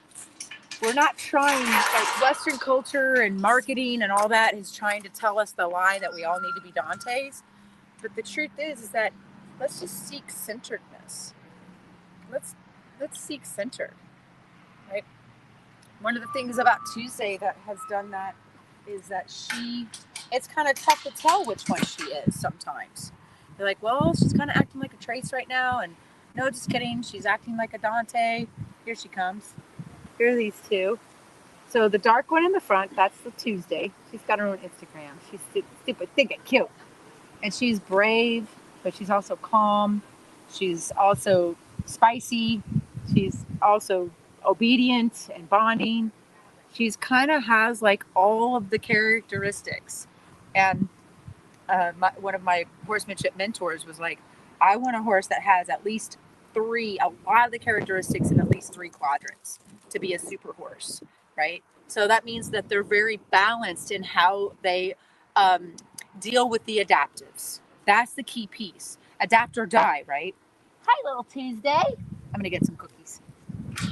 A: we're not trying, like Western culture and marketing and all that is trying to tell us the lie that we all need to be Dantes. But the truth is that let's just seek centeredness. Let's seek centered, right? One of the things about Tuesday that has done that is that it's kind of tough to tell which one she is sometimes. They're like, well, she's kind of acting like a Trace right now. And no, just kidding. She's acting like a Dante. Here she comes. Here are these two. So the dark one in the front, that's the Tuesday. She's got her own Instagram. She's stupid, think it cute. And she's brave, but she's also calm. She's also spicy. She's also obedient and bonding. She's kind of has like all of the characteristics. And one of my horsemanship mentors was like, I want a horse that has at least a lot of the characteristics in at least 3 quadrants to be a super horse, right? So that means that they're very balanced in how they deal with the adaptives. That's the key piece. Adapt or die, right? Hi, little Tuesday. I'm going to get some cookies.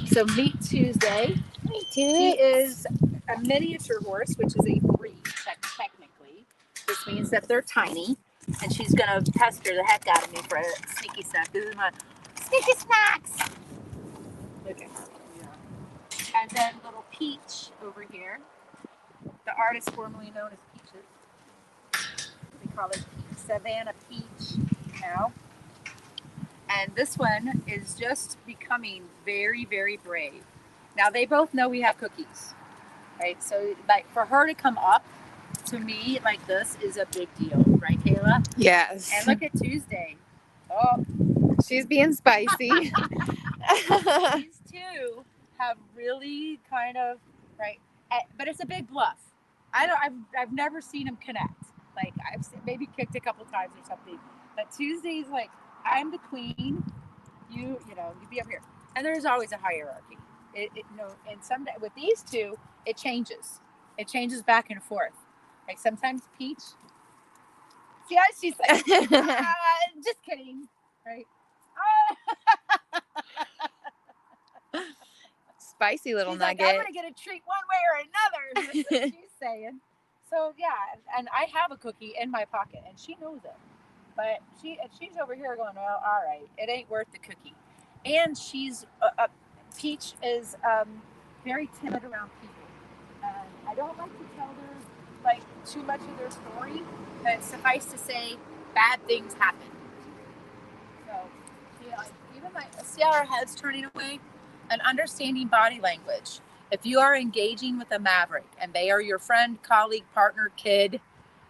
A: So meet Tuesday. He is a miniature horse, which is a breed, technically. This means that they're tiny. And she's going to pester the heck out of me for a sneaky snack. This is my sneaky snacks. Okay. Yeah. And then little Peach over here. The artist formerly known as Peaches. They call it Savannah Peach now. And this one is just becoming very, very brave. Now, they both know we have cookies, right? So, like, for her to come up to me like this is a big deal, right, Kayla?
C: Yes.
A: And look at Tuesday. Oh,
C: She's being spicy.
A: these two have really kind of, right? But it's a big bluff. I've never seen them connect. Like, I've maybe kicked a couple times or something. But Tuesday's like, I'm the queen. You be up here. And there's always a hierarchy. And someday with these two, it changes. It changes back and forth. Like sometimes Peach, see how she's like, just kidding, right?
C: Spicy little
A: she's
C: nugget.
A: Like, I'm gonna get a treat one way or another. That's what she's saying. So yeah, and I have a cookie in my pocket, and she knows it. But she's over here going, well, all right, it ain't worth the cookie. And Peach is very timid around people. I don't like to tell her like too much of their story, but suffice to say, bad things happen. So even see how her head's turning away, and understanding body language. If you are engaging with a maverick and they are your friend, colleague, partner, kid,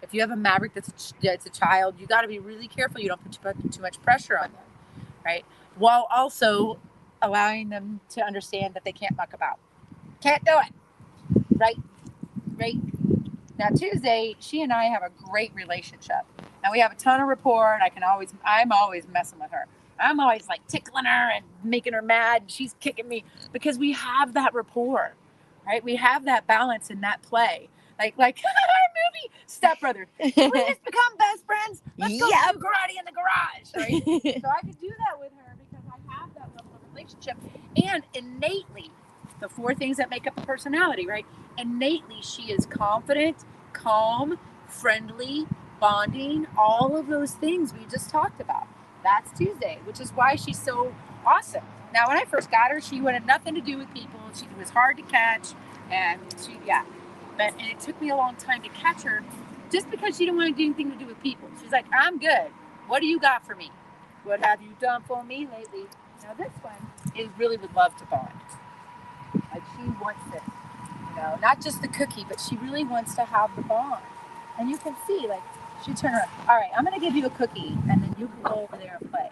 A: If you have a maverick that's a child, you got to be really careful. You don't put too much pressure on them, right? While also allowing them to understand that they can't muck about. Can't do it, right? Right. Now Tuesday, she and I have a great relationship, and we have a ton of rapport. And I'm always messing with her. I'm always like tickling her and making her mad, and she's kicking me because we have that rapport, right? We have that balance in that play. Like movie Step Brothers. Please become best friends. Let's go do karate in the garage. Right? So I could do that with her because I have that level of relationship, and innately, the 4 things that make up a personality, right? Innately, she is confident, calm, friendly, bonding, all of those things we just talked about. That's Tuesday, which is why she's so awesome. Now, when I first got her, she wanted nothing to do with people. She was hard to catch, and and it took me a long time to catch her, just because she didn't want to do anything to do with people. She's like, I'm good. What do you got for me? What have you done for me lately? Now, this one is really would love to bond. Like, she wants it. Not just the cookie, but she really wants to have the bond. And you can see, like, she turned around. All right, I'm going to give you a cookie, and then you can go over there and play.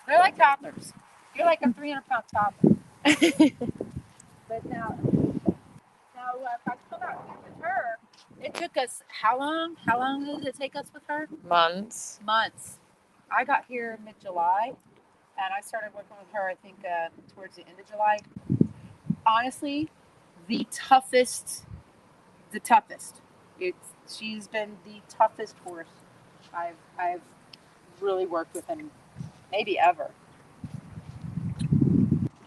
A: They're like toddlers. You're like a 300-pound toddler. But now, if I come out here with her, it took us how long? How long did it take us with her?
C: Months.
A: I got here mid-July, and I started working with her, I think, towards the end of July. Honestly, the toughest. She's been the toughest horse I've really worked with, and maybe ever.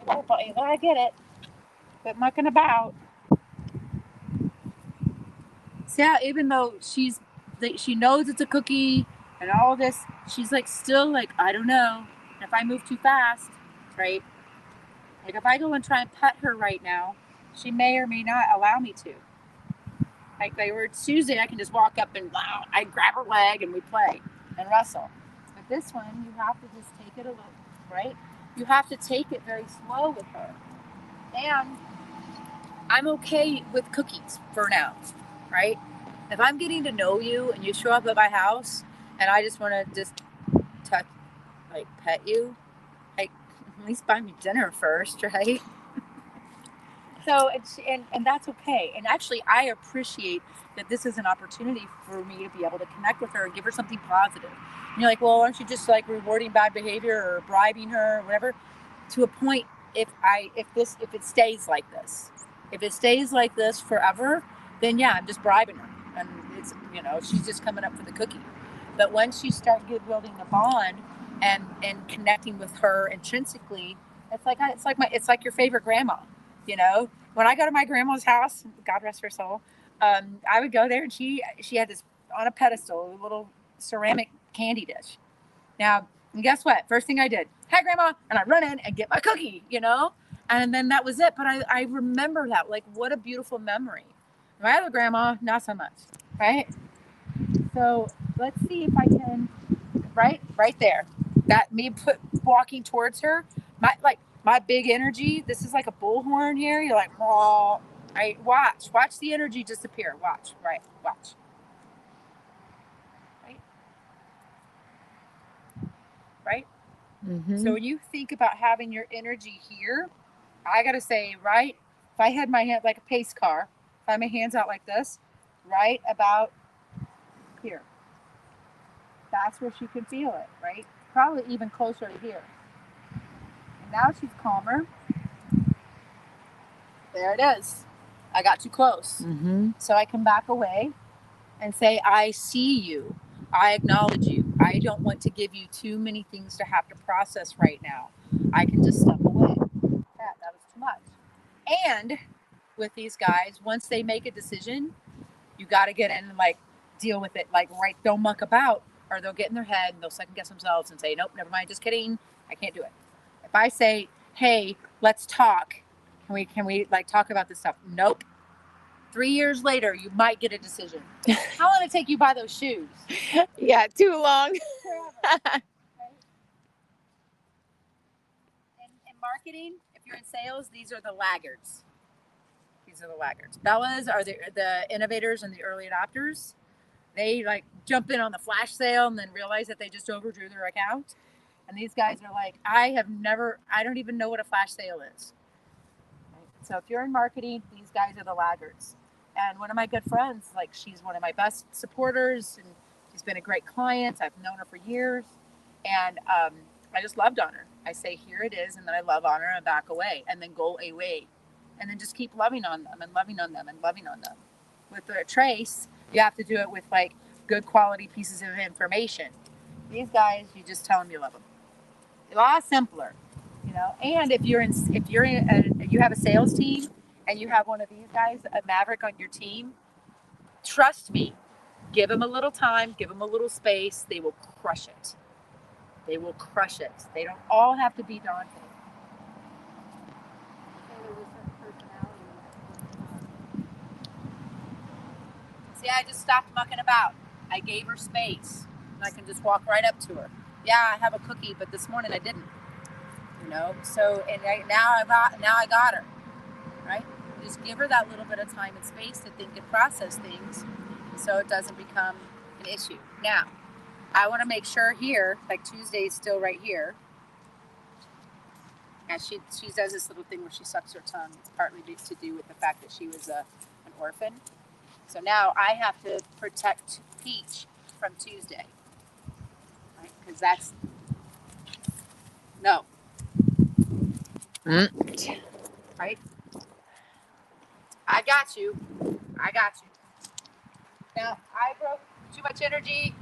A: I get it, but mucking about. So yeah, even though she knows it's a cookie and all this, she's like still like, I don't know. If I move too fast, right? Like if I go and try and pet her right now, she may or may not allow me to. Like we're Tuesday, I can just walk up and wow, I grab her leg and we play and wrestle. But this one, you have to just take it a little, right? You have to take it very slow with her. And I'm okay with cookies for now, right? If I'm getting to know you and you show up at my house and I just want to just touch, like pet you, like at least buy me dinner first, right? So and that's okay. And actually, I appreciate that this is an opportunity for me to be able to connect with her and give her something positive. And you're like, well, aren't you just like rewarding bad behavior or bribing her or whatever? To a point, if it stays like this, if it stays like this forever, then yeah, I'm just bribing her, and it's she's just coming up for the cookie. But once you start building the bond and connecting with her intrinsically, it's like your favorite grandma. When I go to my grandma's house, God rest her soul, I would go there and she had this on a pedestal, a little ceramic candy dish. Now, guess what? First thing I did, hi grandma, and I run in and get my cookie, and then that was it. But I remember that, like, what a beautiful memory. My other grandma, not so much, right? So let's see if I can, right there, that me walking towards her, my big energy. This is like a bullhorn here. You're like, oh, watch the energy disappear. Watch. Right.
C: Mm-hmm.
A: So when you think about having your energy here, I gotta say, right, if I had my hand like a pace car, if I had my hands out like this, right about here, that's where she can feel it, right? Probably even closer to here. And now she's calmer. There it is. I got too close.
C: Mm-hmm.
A: So I can back away and say, I see you. I acknowledge you. I don't want to give you too many things to have to process right now. I can just step away. That was too much. And with these guys, once they make a decision, you got to get in and like deal with it. Like, right, don't muck about, or they'll get in their head and they'll second guess themselves and say, nope, never mind, just kidding. I can't do it. If I say, hey, let's talk. Can we like talk about this stuff? Nope. 3 years later, you might get a decision. How long did it take you to buy those shoes?
C: Yeah, too long.
A: Forever. Okay? In marketing, if you're in sales, these are the laggards. Bellas are the innovators and the early adopters. They like jump in on the flash sale and then realize that they just overdrew their account. And these guys are like, I don't even know what a flash sale is. Right? So if you're in marketing, these guys are the laggards. And one of my good friends, like she's one of my best supporters and she's been a great client. I've known her for years. And I just loved on her. I say, here it is. And then I love on her and back away and then go away. And then just keep loving on them and loving on them and loving on them. With a trace, you have to do it with like good quality pieces of information. These guys, you just tell them you love them. A lot simpler, you know. And if you have a sales team and you have one of these guys, a maverick on your team, trust me, give them a little time, give them a little space. They will crush it. They will crush it. They don't all have to be daunting. See, I just stopped mucking about. I gave her space. And I can just walk right up to her. Yeah, I have a cookie, but this morning I didn't. You know, so now I got her. Right? Just give her that little bit of time and space to think and process things, so it doesn't become an issue. Now, I want to make sure here, like Tuesday is still right here. And she does this little thing where she sucks her tongue. It's partly to do with the fact that she was an orphan. So now I have to protect Peach from Tuesday, right? Because that's no, right? I got you. Now I broke too much energy,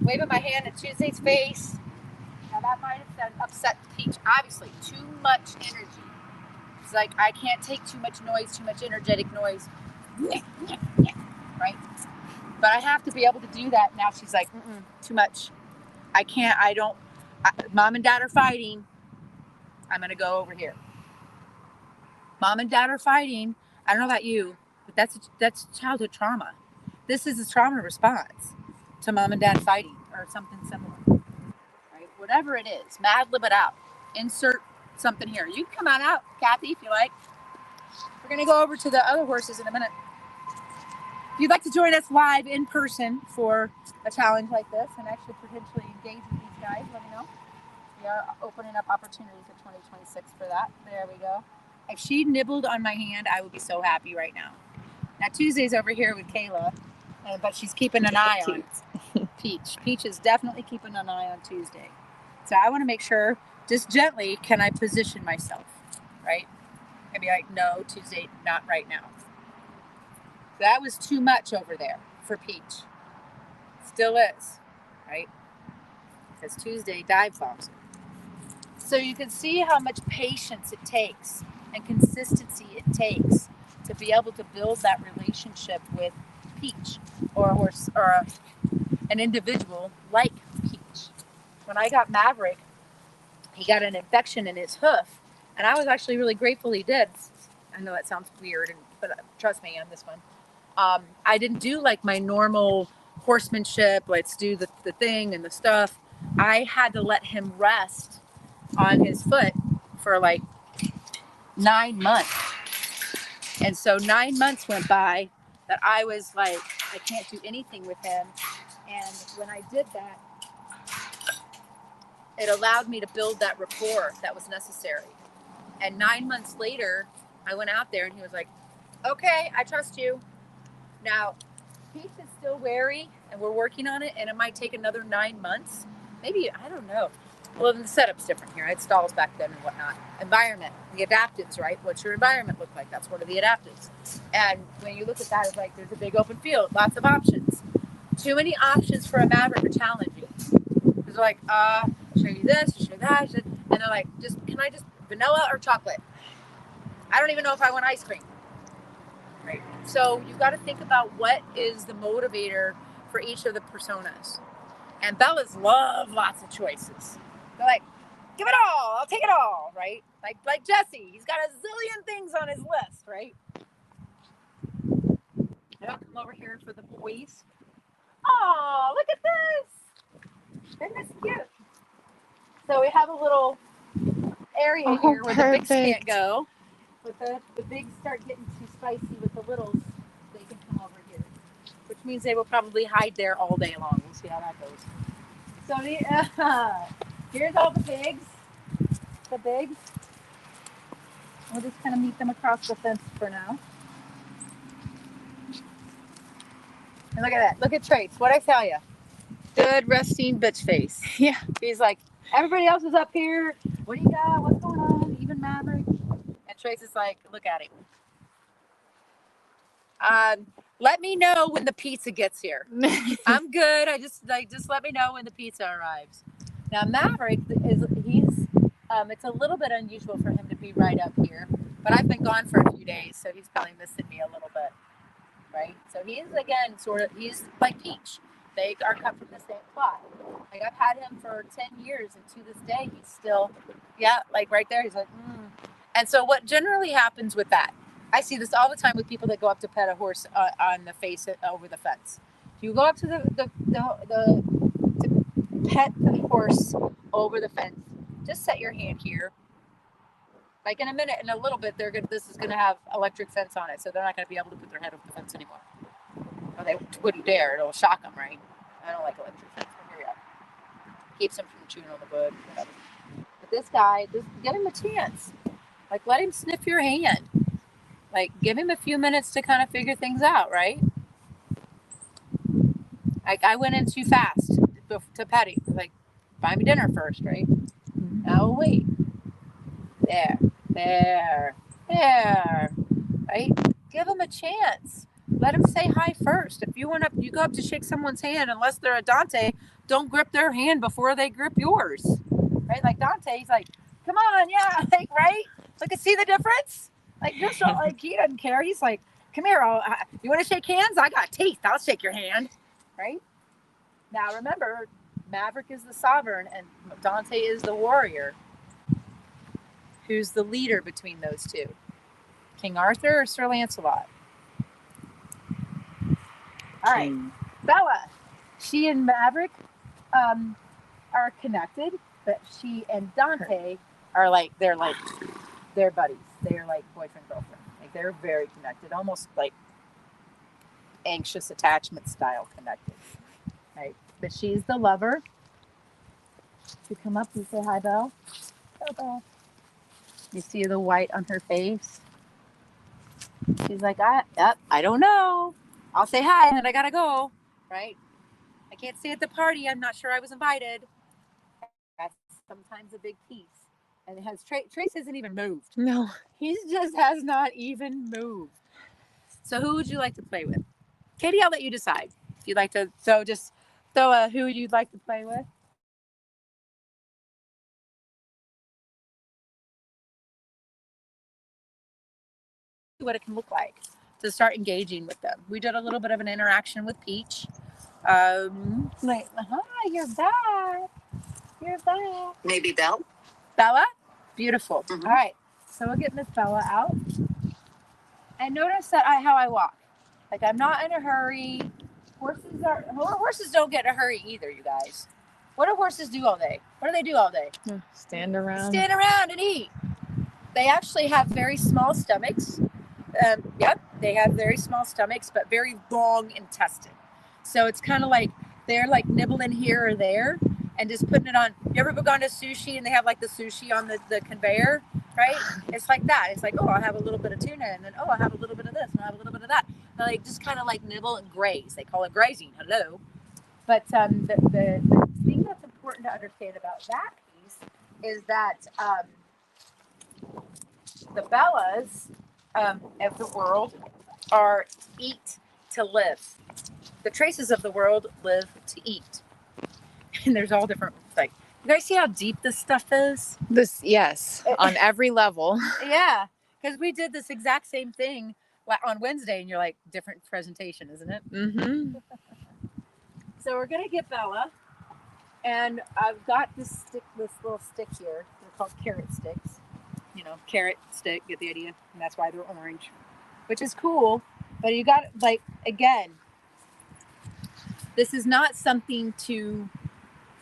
A: waving my hand in Tuesday's face. Now that might have upset Peach. Obviously, too much energy. It's like I can't take too much noise, too much energetic noise, right? But I have to be able to do that. Now she's like, too much. I can't. I don't. Mom and Dad are fighting. I'm gonna go over here. Mom and Dad are fighting. I don't know about you, but that's childhood trauma. This is a trauma response to Mom and Dad fighting or something similar. Right? Whatever it is, mad lib it out. Insert something here. You can come on out, Kathy, if you like. We're gonna go over to the other horses in a minute. If you'd like to join us live in person for a challenge like this and actually potentially engage with these guys, let me know. We are opening up opportunities in 2026 for that. There we go. If she nibbled on my hand, I would be so happy right now. Now Tuesday's over here with Kayla, but she's keeping an eye on Peach. Peach is definitely keeping an eye on Tuesday. So I want to make sure, just gently, can I position myself, right? And be like, no, Tuesday, not right now. That was too much over there for Peach. Still is, right? Because Tuesday dive bombs her. So you can see how much patience it takes and consistency it takes to be able to build that relationship with Peach or a horse or an individual like Peach. When I got Maverick, he got an infection in his hoof, and I was actually really grateful he did. I know that sounds weird, but trust me on this one. I didn't do like my normal horsemanship, let's do the thing and the stuff. I had to let him rest on his foot for like 9 months. And so 9 months went by that I was like, I can't do anything with him. And when I did that, it allowed me to build that rapport that was necessary. And 9 months later, I went out there and he was like, okay, I trust you. Now, Peach is still wary and we're working on it, and it might take another 9 months. Maybe, I don't know. Well, the setup's different here. I had stalls back then and whatnot. Environment, the adaptives, right? What's your environment look like? That's one of the adaptives. And when you look at that, it's like there's a big open field, lots of options. Too many options for a Maverick are challenging. Because they're like, show you this, show you that. And they're like, can I just vanilla or chocolate? I don't even know if I want ice cream. Right. So you've got to think about what is the motivator for each of the personas. And Bellas love lots of choices. They're like, give it all, I'll take it all, right? Like Jesse, he's got a zillion things on his list, right? Now come over here for the boys. Oh, look at this! Isn't this cute? So we have a little area here where the bigs can't go. But the bigs start getting too spicy with the littles, they can come over here. Which means they will probably hide there all day long. We'll see how that goes. So here's all the pigs. The pigs. We'll just kind of meet them across the fence for now. And look at that. Look at Trace. What'd I tell you? Good resting bitch face.
C: Yeah.
A: He's like, everybody else is up here. What do you got? What's going on? Even Maverick. And Trace is like, look at him. Let me know when the pizza gets here. I'm good. I just let me know when the pizza arrives. Now Maverick it's a little bit unusual for him to be right up here, but I've been gone for a few days, so he's probably missing me a little bit, right? So he's he's like Peach. They are cut from the same cloth. Like I've had him for 10 years, and to this day he's still, like right there. He's like, And so what generally happens with that? I see this all the time with people that go up to pet a horse on the face over the fence. You go up to to pet the horse over the fence. Just set your hand here. Like in a little bit, this is gonna have electric fence on it, so they're not gonna be able to put their head over the fence anymore. Or they wouldn't dare. It'll shock them, right? I don't like electric fence. Here we go. Keeps them from chewing on the wood. Whatever. But this guy, give him a chance. Like let him sniff your hand. Like, give him a few minutes to kind of figure things out, right? Like, I went in too fast to pet him. Like, buy me dinner first, right? Now, wait. There. Right? Give him a chance. Let him say hi first. If you go up to shake someone's hand, unless they're a Dante, don't grip their hand before they grip yours. Right? Like, Dante, he's like, come on, yeah, like, right? Look and see the difference? Like just like he doesn't care. He's like, come here. You want to shake hands? I got teeth. I'll shake your hand. Right? Now remember, Maverick is the sovereign and Dante is the warrior. Who's the leader between those two? King Arthur or Sir Lancelot? All right. Bella. She and Maverick are connected, but she and Dante are they're buddies. They're like boyfriend, girlfriend. Like they're very connected, almost like anxious attachment style connected. Right? But she's the lover. You come up, you say hi, Belle. Hello, Belle. You see the white on her face. She's like, I don't know. I'll say hi and then I gotta go. Right? I can't stay at the party. I'm not sure I was invited. That's sometimes a big piece. And it has Trace hasn't even moved.
C: No.
A: He just has not even moved. So who would you like to play with? Katie, I'll let you decide. If you'd like to, so just throw who you'd like to play with. What it can look like to start engaging with them. We did a little bit of an interaction with Peach. Hi, you're back. You're back.
B: Maybe Belle?
A: Bella? Beautiful.
B: Mm-hmm.
A: All right. So we'll get Miss Bella out. And notice that how I walk. Like I'm not in a hurry. Horses don't get in a hurry either, you guys. What do horses do all day? What do they do all day?
C: Stand around.
A: Stand around and eat. They actually have very small stomachs. They have very small stomachs, but very long intestine. So it's kind of like they're like nibbling here or there and just putting it on. You ever gone to sushi and they have like the sushi on the conveyor, right? It's like that. It's like, oh, I'll have a little bit of tuna and then, oh, I'll have a little bit of this and I'll have a little bit of that. And they just kind of like nibble and graze. They call it grazing. Hello. But the thing that's important to understand about that piece is that the Bellas of the world are eat to live. The Traces of the world live to eat. And there's all different, like, you guys see how deep this stuff is?
C: Yes, on every level.
A: Yeah, because we did this exact same thing on Wednesday, and you're like, different presentation, isn't it?
C: Mm-hmm.
A: So we're gonna get Bella, and I've got this little stick here. They're called carrot sticks. You know, carrot stick, get the idea? And that's why they're orange, which is cool. But you got, like, again, this is not something to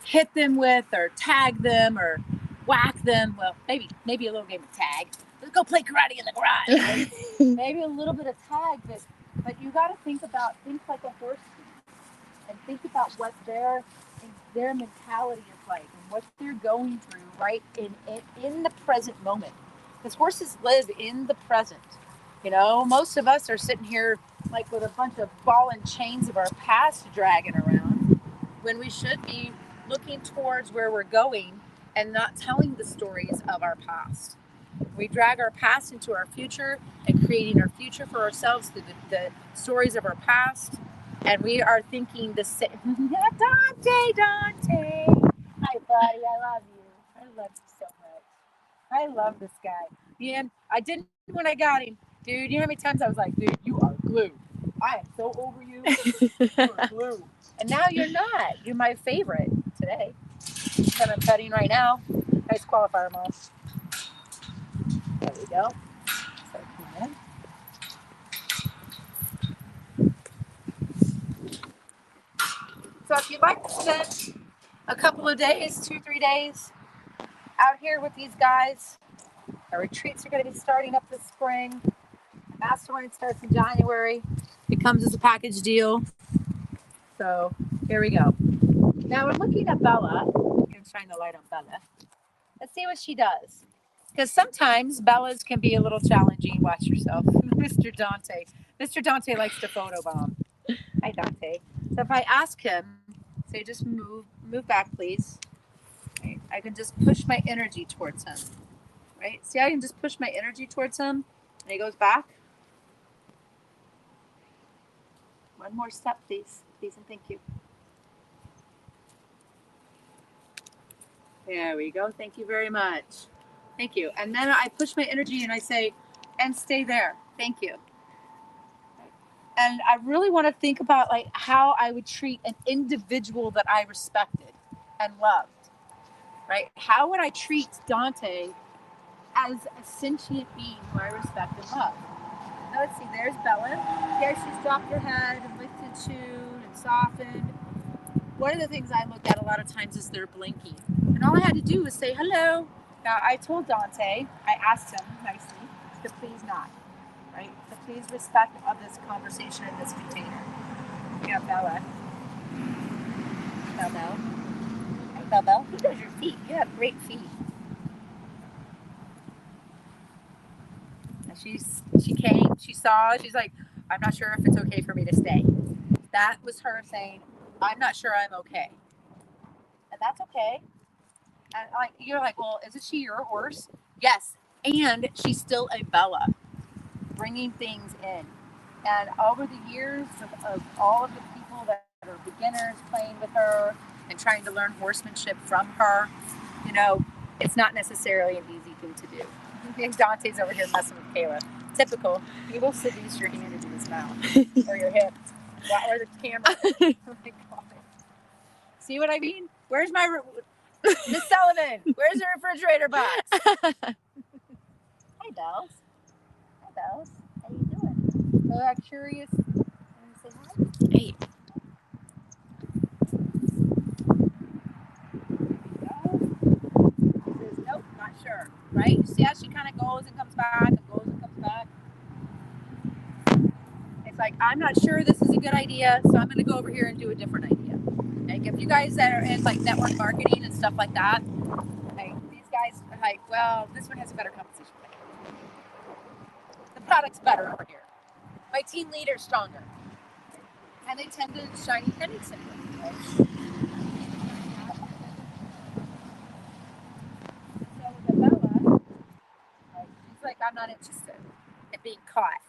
A: hit them with or tag them or whack them. Well, maybe a little game of tag. Let's go play karate in the garage. Right? Maybe a little bit of tag, but you got to think like a horse and think about what their mentality is like and what they're going through right in the present moment. Because horses live in the present. You know, most of us are sitting here like with a bunch of ball and chains of our past dragging around when we should be looking towards where we're going and not telling the stories of our past. We drag our past into our future and creating our future for ourselves through the stories of our past. And we are thinking the same. Dante. Hi, buddy. I love you. I love you so much. I love this guy. Man, I didn't when I got him. Dude, you know how many times I was like, dude, you are glue. I am so over you. You are glue. And now you're not. You're my favorite today. That I'm petting right now. Nice qualifier, Mom. There we go. So if you'd like to spend a couple of days, 2-3 days out here with these guys, our retreats are going to be starting up this spring. Mastermind starts in January. It comes as a package deal. So here we go. Now we're looking at Bella. I'm going to shine the light on Bella. Let's see what she does. Because sometimes Bellas can be a little challenging. Watch yourself. Mr. Dante. Mr. Dante likes to photobomb. Hi, Dante. So if I ask him, say just move back, please. Right? I can just push my energy towards him. Right? See, I can just push my energy towards him, and he goes back. One more step, please. Please and thank you. There we go. Thank you very much. Thank you. And then I push my energy and I say, and stay there. Thank you. And I really want to think about like how I would treat an individual that I respected and loved. Right? How would I treat Dante as a sentient being who I respect and love? Now let's see, there's Bella. Here she's dropped her head and lifted chewed and softened. One of the things I look at a lot of times is their blinking. And all I had to do was say hello. Now I told Dante, I asked him nicely to please not, right? To please respect of this conversation in this container. Yeah, Bella. Bella. Hey, Bella. Who does your feet? You have great feet. And she came, she saw, she's like, I'm not sure if it's okay for me to stay. That was her saying, I'm not sure I'm okay. And that's okay. And like you're like, well, isn't she your horse? Yes. And she's still a Bella, bringing things in. And over the years of all of the people that are beginners playing with her and trying to learn horsemanship from her, you know, it's not necessarily an easy thing to do. Dante's over here messing with Kayla. Typical. You will seduce your hand into his mouth or your hip or the camera. Oh my God. See what I mean? Where's my Miss Sullivan? Where's the refrigerator box? Hi, Bells. Hi, Bells. How you doing? So curious. Say hi.
C: Hey.
A: Says, nope, not sure. Right? You see how she kind of goes and comes back and goes and comes back? It's like, I'm not sure this is a good idea, so I'm going to go over here and do a different idea. Like, if you guys that are in like network marketing and stuff like that, like, these guys are like, well, this one has a better compensation plan. The product's better over here. My team leader's stronger. And they tend to shiny penny syndrome, right? So with Bella, like, she's like, I'm not interested in being caught.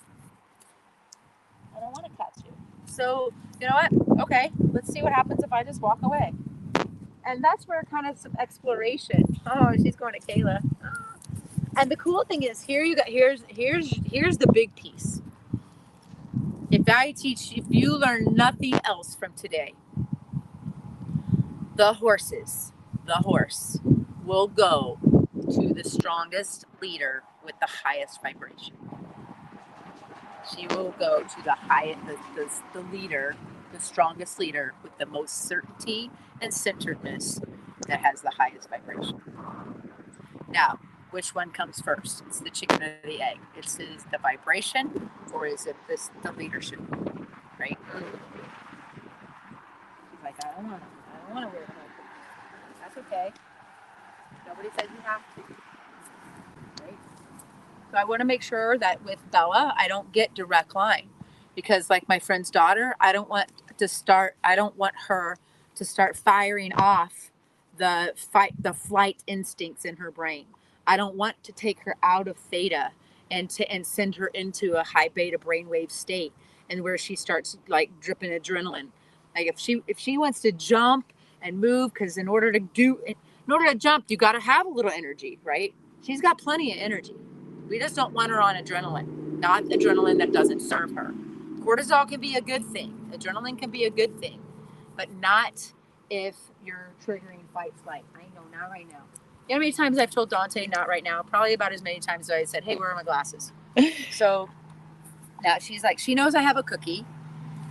A: I don't want to catch you. So, you know what? Okay, let's see what happens if I just walk away. And that's where kind of some exploration. Oh, she's going to Kayla. And the cool thing is, here's the big piece. If you learn nothing else from today, the horse will go to the strongest leader with the highest vibration. She will go to the highest, the leader, the strongest leader with the most certainty and centeredness that has the highest vibration. Now, which one comes first? It's the chicken or the egg. Is the vibration or is it the leadership, right? I don't want to. I don't want to wear the whole cookie. That's okay. Nobody says you have to. Right? So I want to make sure that with Bella, I don't get direct line, because like my friend's daughter, I don't want her to start firing off the flight instincts in her brain. I don't want to take her out of theta and send her into a high beta brainwave state, and where she starts like dripping adrenaline. Like if she wants to jump and move, because in order to jump, you got to have a little energy, right? She's got plenty of energy. We just don't want her on adrenaline, not adrenaline that doesn't serve her. Cortisol can be a good thing. Adrenaline can be a good thing, but not if you're triggering fight flight. I know, not right now. You know how many times I've told Dante not right now? Probably about as many times as I said, hey, where are my glasses? So now she's like, she knows I have a cookie,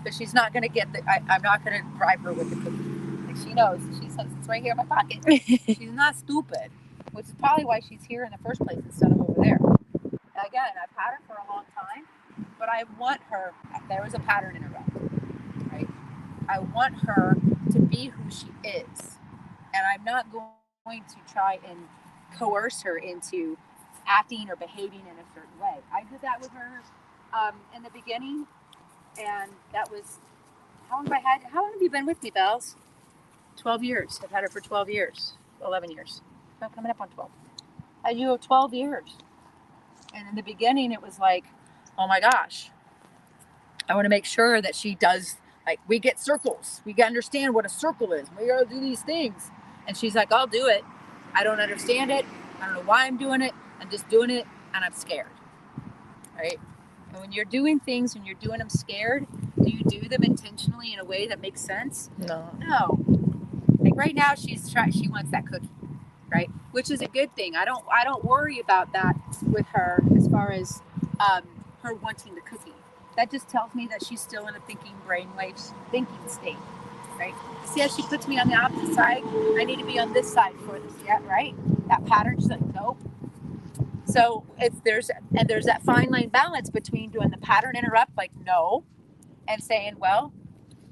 A: but she's not going to get I'm not going to bribe her with the cookie. Like she knows. She says, it's right here in my pocket. She's not stupid, which is probably why she's here in the first place instead of over there. Again, I've had her for a long time, but I want her, there was a pattern interrupt, right? I want her to be who she is. And I'm not going to try and coerce her into acting or behaving in a certain way. I did that with her in the beginning, and that was, how long have you been with me, Bells? 12 years. I've had her for 12 years, 11 years. I'm coming up on 12. You have 12 years. And in the beginning, it was like, oh my gosh, I want to make sure that she does, like, we get circles. We understand what a circle is. We gotta do these things. And she's like, I'll do it. I don't understand it. I don't know why I'm doing it. I'm just doing it, and I'm scared. Right? And when you're doing things and you're doing them scared, do you do them intentionally in a way that makes sense? No. Like right now, she wants that cookie. Right, which is a good thing. I don't worry about that with her as far as her wanting the cookie. That just tells me that she's still in a thinking state, right? See how she puts me on the opposite side? I need to be on this side for this, yeah, right? That pattern, she's like, nope. So there's that fine line balance between doing the pattern interrupt, like no, and saying, well,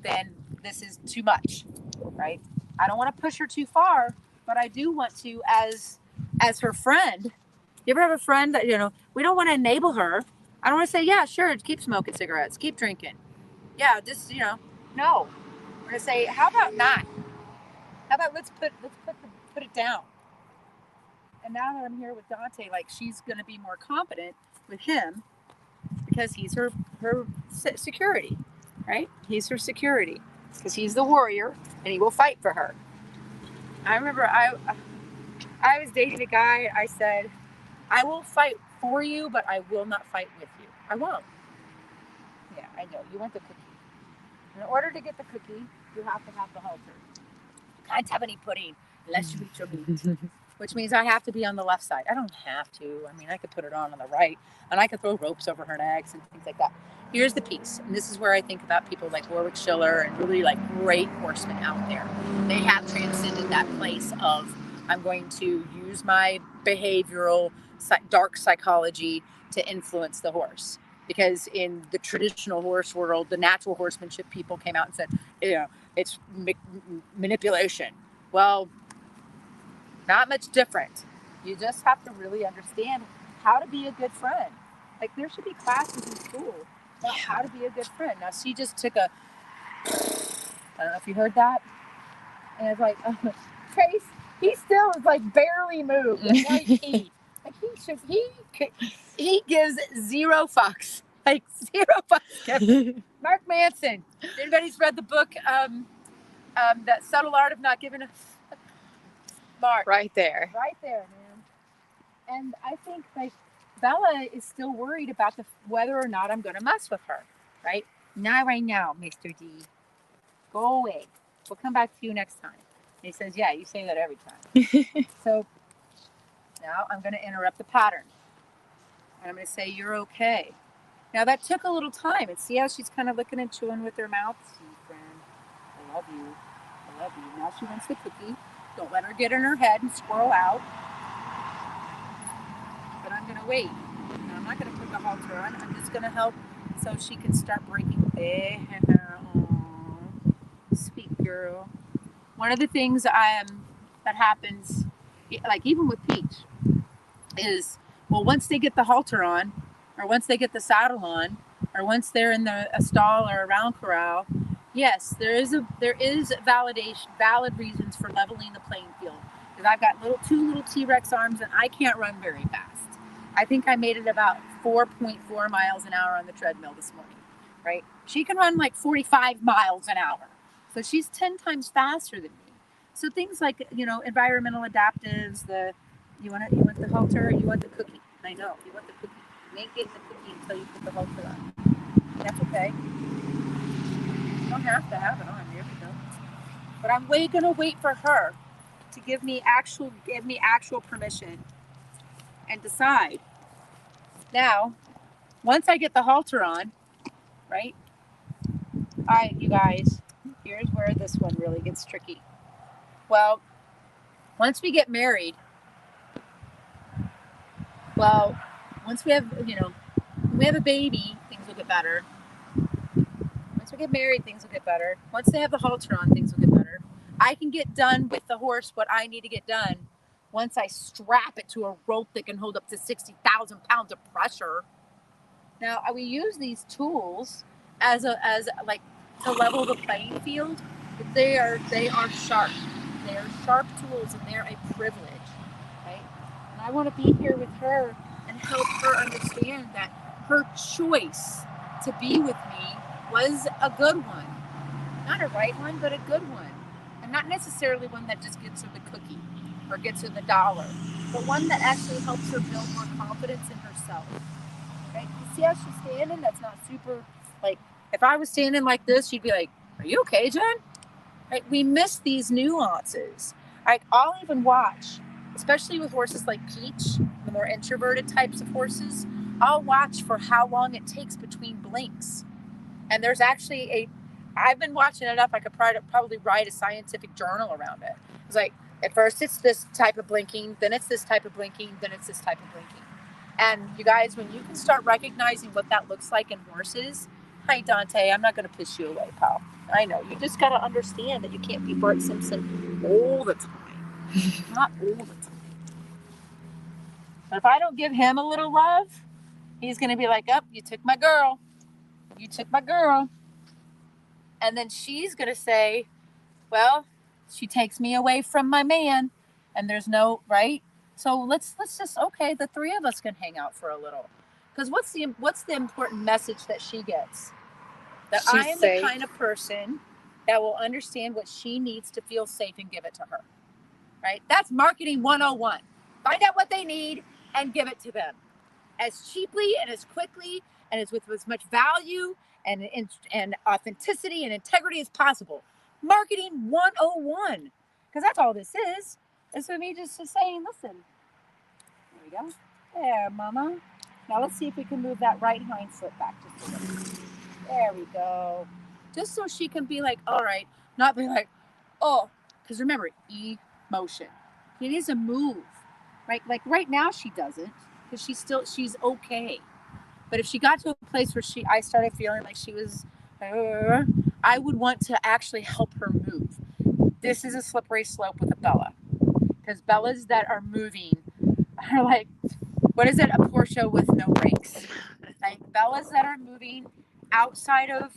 A: then this is too much, right? I don't want to push her too far, but I do want to, as her friend. You ever have a friend that, we don't want to enable her. I don't want to say, yeah, sure, keep smoking cigarettes, keep drinking. Yeah, just, no. We're going to say, how about not? How about let's put it down. And now that I'm here with Dante, like she's going to be more confident with him because he's her security, right? He's her security because he's the warrior and he will fight for her. I remember I was dating a guy. I said, I will fight for you, but I will not fight with you. I won't. Yeah, I know. You want the cookie. In order to get the cookie, you have to have the halter. You can't have any pudding unless you eat your meat. Which means I have to be on the left side. I don't have to. I mean, I could put it on the right, and I could throw ropes over her necks and things like that. Here's the piece, and this is where I think about people like Warwick Schiller and really like great horsemen out there. They have transcended that place of, I'm going to use my behavioral dark psychology to influence the horse. Because in the traditional horse world, the natural horsemanship people came out and said, it's manipulation. Well, not much different. You just have to really understand how to be a good friend. Like there should be classes in school about how to be a good friend. Now she just took I don't know if you heard that. And it's like, Trace, he still is like barely moved. It's like he gives zero fucks. Like zero fucks. Mark Manson. Anybody's read the book, That Subtle Art of Not Giving a Mark.
C: Right there,
A: man. And I think like Bella is still worried about whether or not I'm going to mess with her, right? Not right now, Mr. D. Go away. We'll come back to you next time. And he says, yeah, you say that every time. So now I'm going to interrupt the pattern. And I'm going to say, you're okay. Now that took a little time. And see how she's kind of looking and chewing with her mouth? See, friend, I love you. I love you. Now she wants the cookie. Don't let her get in her head and squirrel out. But I'm going to wait. And I'm not going to put the halter on. I'm just going to help so she can start breaking. Sweet girl. One of the things that happens, like even with Peach, is once they get the halter on, or once they get the saddle on, or once they're in a stall or a round corral, yes, there is valid reasons for leveling the playing field. Because I've got two little T-Rex arms and I can't run very fast. I think I made it about 4.4 miles an hour on the treadmill this morning, right? She can run like 45 miles an hour. So she's 10 times faster than me. So things like, environmental adaptives, you want the halter or you want the cookie? I know, you want the cookie. You ain't getting the cookie until you put the halter on. That's okay. You don't have to have it on. Here we go. But I'm gonna wait for her to give me actual permission and decide. Now, once I get the halter on, right? All right, you guys, here's where this one really gets tricky. Well, once we get married, once we have, when we have a baby, things will get better. Once we get married, things will get better. Once they have the halter on, things will get better. I can get done with the horse what I need to get done once I strap it to a rope that can hold up to 60,000 pounds of pressure. Now, we use these tools as like to level the playing field, but they are sharp. They are sharp tools, and they're a privilege, right? And I want to be here with her and help her understand that her choice to be with me was a good one. Not a right one, but a good one. And not necessarily one that just gets her the cookie or gets her the dollar, but one that actually helps her build more confidence in herself. Right? You see how she's standing? That's not super, like, if I was standing like this, she'd be like, "Are you okay, Jen?" Right? We miss these nuances. Like, I'll even watch, especially with horses like Peach, the more introverted types of horses, I'll watch for how long it takes between blinks. And there's actually I've been watching it up. I could probably write a scientific journal around it. It's like, at first it's this type of blinking, then it's this type of blinking, then it's this type of blinking. And you guys, when you can start recognizing what that looks like in horses, hi Dante, I'm not going to push you away, pal. I know, you just got to understand that you can't be Bart Simpson all the time. Not all the time. But if I don't give him a little love, he's going to be like, "Oh, you took my girl. You took my girl." And then she's going to say, "Well, she takes me away from my man." And there's no, right? So let's just, okay, the three of us can hang out for a little. Because what's the important message that she gets? That I am the kind of person that will understand what she needs to feel safe and give it to her. Right? That's marketing 101. Find out what they need and give it to them. As cheaply and as quickly and with as much value and authenticity and integrity as possible. Marketing 101. Because that's all this is. It's for me just saying, listen, there we go. There, mama. Now let's see if we can move that right hind foot back just a little. There we go. Just so she can be like, all right, not be like, oh, because remember, emotion. It is a move, right? Like right now she doesn't, because she's okay. But if she got to a place where I started feeling like she was, I would want to actually help her move. This is a slippery slope with a Bella. Because Bellas that are moving are like, what is it? A Porsche with no brakes. Like Bellas that are moving outside of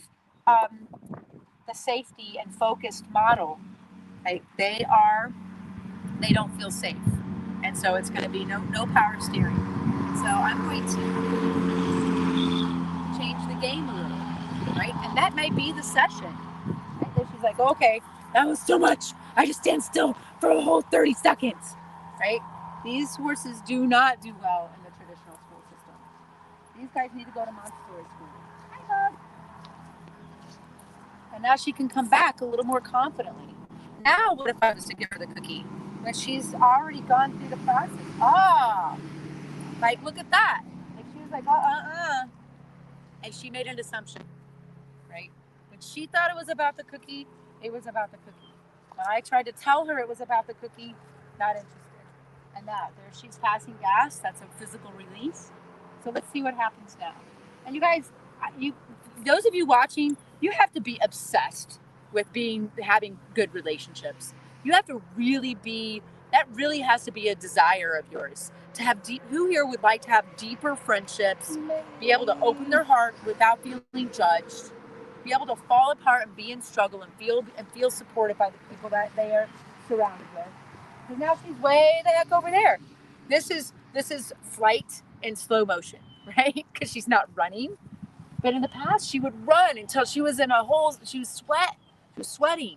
A: the safety and focused model, like they don't feel safe. And so it's going to be no power steering. So I'm going to change the game a little, right? And that might be the session. Right? And she's like, okay, that was too much. I just stand still for a whole 30 seconds, right? These horses do not do well in the traditional school system. These guys need to go to Montessori school. Hi, love. And now she can come back a little more confidently. Now, what if I was to give her the cookie when she's already gone through the process? Like, look at that. Like, she was like, and she made an assumption, right? When she thought it was about the cookie, it was about the cookie. When I tried to tell her it was about the cookie, not interested. And now, there she's passing gas. That's a physical release. So let's see what happens now. And you guys, those of you watching, you have to be obsessed
D: with having good relationships. You have to really be, that really has to be a desire of yours to have deep. Who here would like to have deeper friendships, be able to open their heart without feeling judged, be able to fall apart and be in struggle and feel supported by the people that they are surrounded with? Because now she's way the heck over there. This is flight in slow motion, right? Because she's not running. But in the past, she would run until she was in a hole. She was sweating.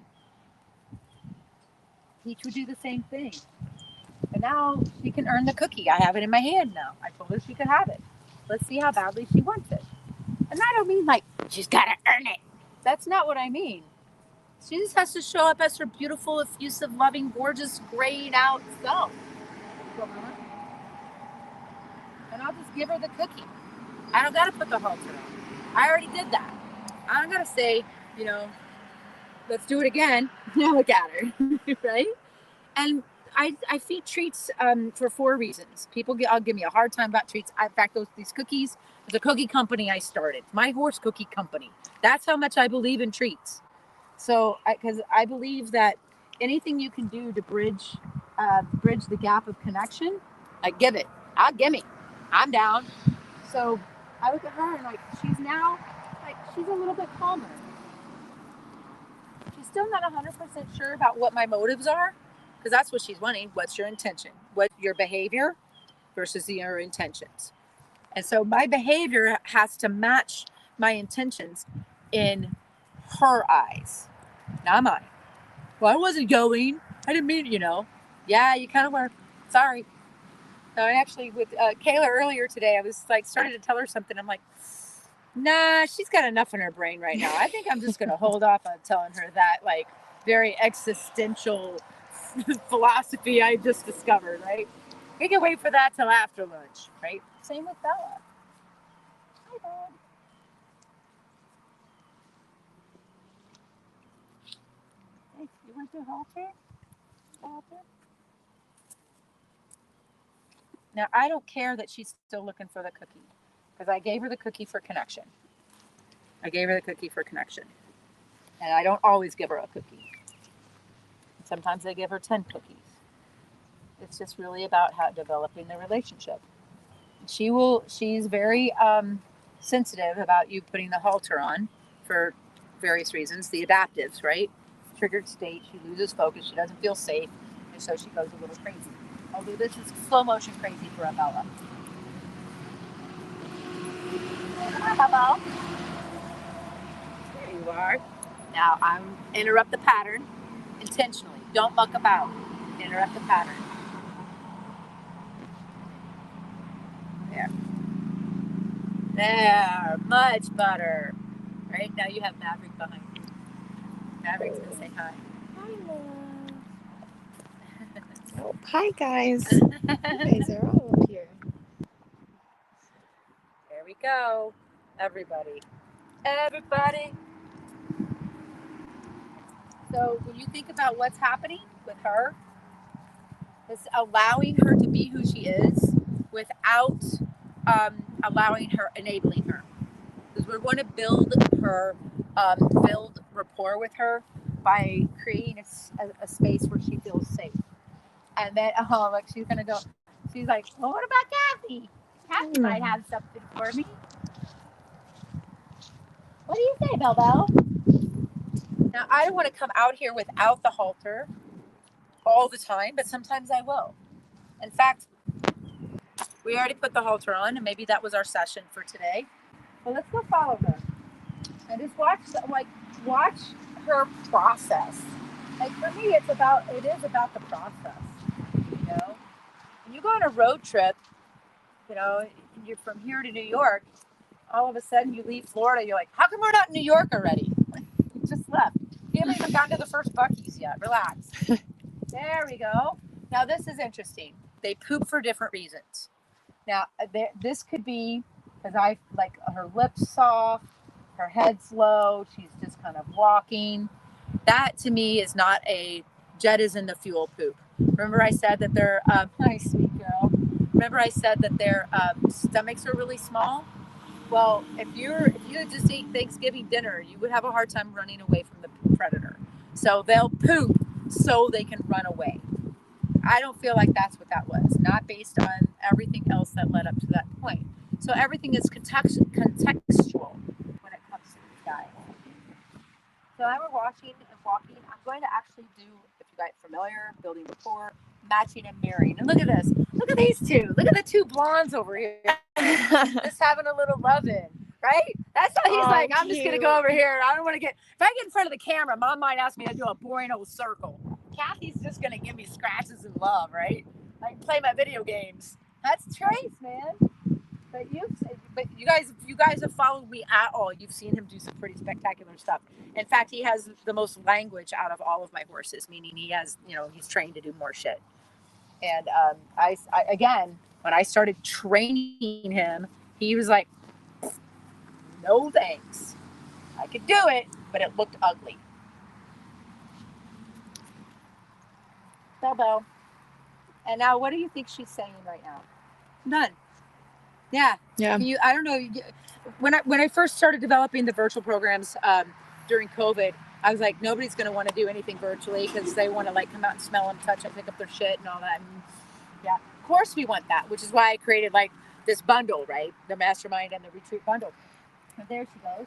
D: Peach would do the same thing. And now she can earn the cookie. I have it in my hand now. I told her she could have it. Let's see how badly she wants it. And I don't mean like, she's got to earn it. That's not what I mean. She just has to show up as her beautiful, effusive, loving, gorgeous, grayed out self. And I'll just give her the cookie. I don't got to put the halter on. I already did that. I don't got to say, let's do it again. Now look at her, right? And I feed treats for 4 reasons. People give me a hard time about treats. In fact, these cookies, the cookie company I started, my horse cookie company. That's how much I believe in treats. So, because I believe that anything you can do to bridge the gap of connection, give it. Gimme. I'm down. So I look at her and she's a little bit calmer. She's still not 100% sure about what my motives are, because that's what she's wanting. What's your intention? What's your behavior versus your intentions? And so my behavior has to match my intentions in her eyes, not mine. Well, I wasn't going. I didn't mean, Yeah, you kind of were. Sorry. No, I actually, with Kayla earlier today, I was started to tell her something. I'm like, nah, she's got enough in her brain right now. I think I'm just going to hold off on telling her that, very existential philosophy I just discovered, right? We can wait for that till after lunch, right? Same with Bella. Hi, Bud. Hey, you want to halter? Now, I don't care that she's still looking for the cookie, because I gave her the cookie for connection. And I don't always give her a cookie. Sometimes I give her 10 cookies. It's just really about developing the relationship. She's very sensitive about you putting the halter on for various reasons. The adaptives, right? Triggered state, she loses focus, she doesn't feel safe, and so she goes a little crazy. Although this is slow motion crazy for a Bella. Come on, Bubba. There you are. Now I'm interrupt the pattern intentionally. Don't muck about. Interrupt the pattern. There. Much better. Right? Now you have Maverick behind you. Maverick's gonna say hi. Hi, love.
C: Oh, hi, guys. You guys are all up here.
D: There we go. Everybody. So when you think about what's happening with her, it's allowing her to be who she is without enabling her. Because we're going to build rapport with her by creating a space where she feels safe. And then, she's going to go, she's like, well, what about Kathy? Kathy might have something for me. What do you say, Belle? Now, I don't want to come out here without the halter all the time, but sometimes I will. In fact, we already put the halter on, and maybe that was our session for today. But let's go follow her and just watch her process. For me, it is about the process. When you go on a road trip, you're from here to New York. All of a sudden, you leave Florida. You're like, how come we're not in New York already? We just left. You haven't even gotten to the first Buc-ee's yet. Relax. There we go. Now, this is interesting. They poop for different reasons. Now, this could be because her lips soft, her head's low, she's just kind of walking. That, to me, is not a jet is in the fuel poop. Remember I said that they're, hi, sweet girl. Remember I said that their stomachs are really small? Well, if you had just ate Thanksgiving dinner, you would have a hard time running away from the predator. So they'll poop so they can run away. I don't feel like that's what that was. Not based on everything else that led up to that point. So everything is contextual when it comes to these guys. So now we're watching and walking. I'm going to actually do, if you guys are familiar, building rapport, matching and mirroring. And look at this. Look at these two. Look at the two blondes over here. Just having a little loving, right? That's how he's like, I'm just going to go over here. I don't want to get, if I get in front of the camera, Mom might ask me to do a boring old circle. Kathy's just going to give me scratches and love, right? I can play my video games. That's Trace, man. But you guys have followed me at all. You've seen him do some pretty spectacular stuff. In fact, he has the most language out of all of my horses, meaning he has, he's trained to do more shit. And I again, when I started training him, he was like, no thanks. I could do it, but it looked ugly. Bell. And now what do you think she's saying right now? None. Yeah. I don't know. When I first started developing the virtual programs during COVID, I was like, nobody's going to want to do anything virtually because they want to like come out and smell them, touch them, pick up their shit and all that. And yeah, of course we want that, which is why I created like this bundle, right? The mastermind and the retreat bundle. And there she goes.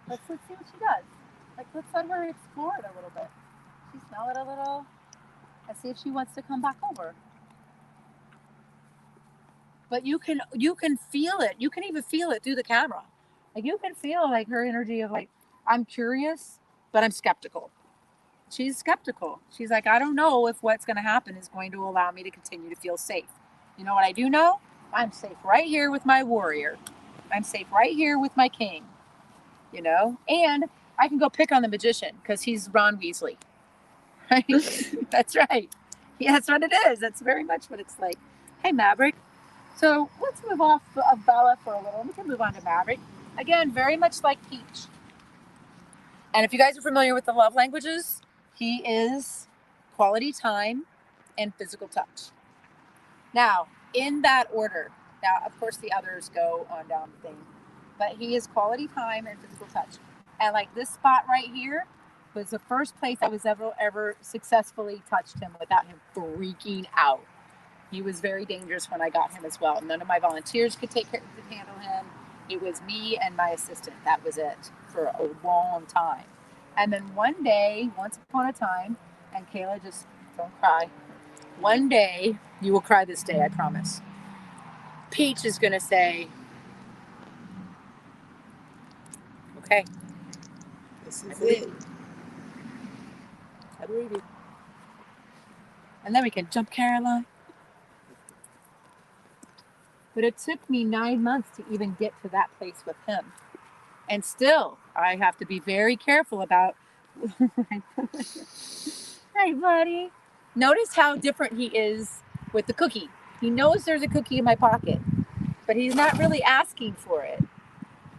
D: Let's see what she does. Like, let's let her explore it a little bit. She smell it a little and see if she wants to come back over. But you can feel it. You can even feel it through the camera. Like you can feel like her energy of like, I'm curious, but I'm skeptical. She's skeptical. She's like, I don't know if what's going to happen is going to allow me to continue to feel safe. You know what I do know? I'm safe right here with my warrior. I'm safe right here with my king. And I can go pick on the magician because he's Ron Weasley. Right? That's right. Yeah, that's what it is. That's very much what it's like. Hey, Maverick. So let's move off of Bella for a little. We can move on to Maverick. Again, very much like Peach. And if you guys are familiar with the love languages, he is quality time and physical touch. Now, in that order. Now, of course, the others go on down the thing. But he is quality time and physical touch. And like this spot right here was the first place I was ever successfully touched him without him freaking out. He was very dangerous when I got him as well. None of my volunteers could handle him. It was me and my assistant. That was it for a long time. And then one day, once upon a time, and Kayla, just don't cry. One day, you will cry this day, I promise. Peach is going to say, okay, this is it. I believe you. And then we can jump Caroline. But it took me 9 months to even get to that place with him. And still, I have to be very careful about... Hey, buddy. Notice how different he is with the cookie. He knows there's a cookie in my pocket, but he's not really asking for it.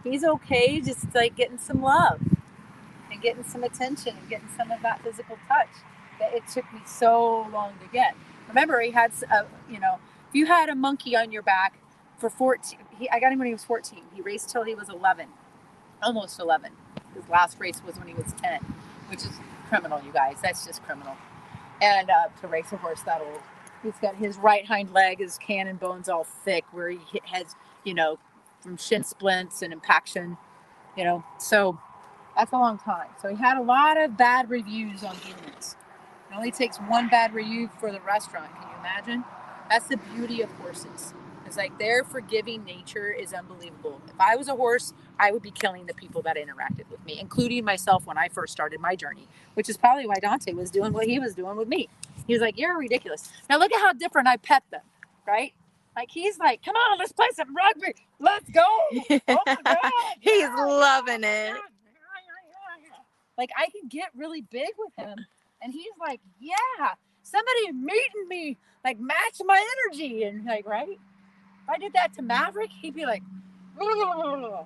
D: He's okay just like getting some love and getting some attention and getting some of that physical touch that it took me so long to get. Remember, he had, if you had a monkey on your back for 14, I got him when he was 14. He raced till he was 11, almost 11. His last race was when he was 10, which is criminal, you guys. That's just criminal. And to race a horse that old. He's got his right hind leg, his cannon bones all thick, where he has, from shin splints and impaction, So that's a long time. So he had a lot of bad reviews on humans. It only takes one bad review for the restaurant. Can you imagine? That's the beauty of horses. It's like their forgiving nature is unbelievable. If I was a horse, I would be killing the people that interacted with me, including myself when I first started my journey, which is probably why Dante was doing what he was doing with me. He was like, you're ridiculous. Now look at how different I pet them, right? Like he's like, come on, let's play some rugby. Let's go. Oh my God.
C: He's loving it.
D: Like I can get really big with him. And he's like, yeah, somebody meeting me, like match my energy. And like, right? If I did that to Maverick, he'd be like, ugh.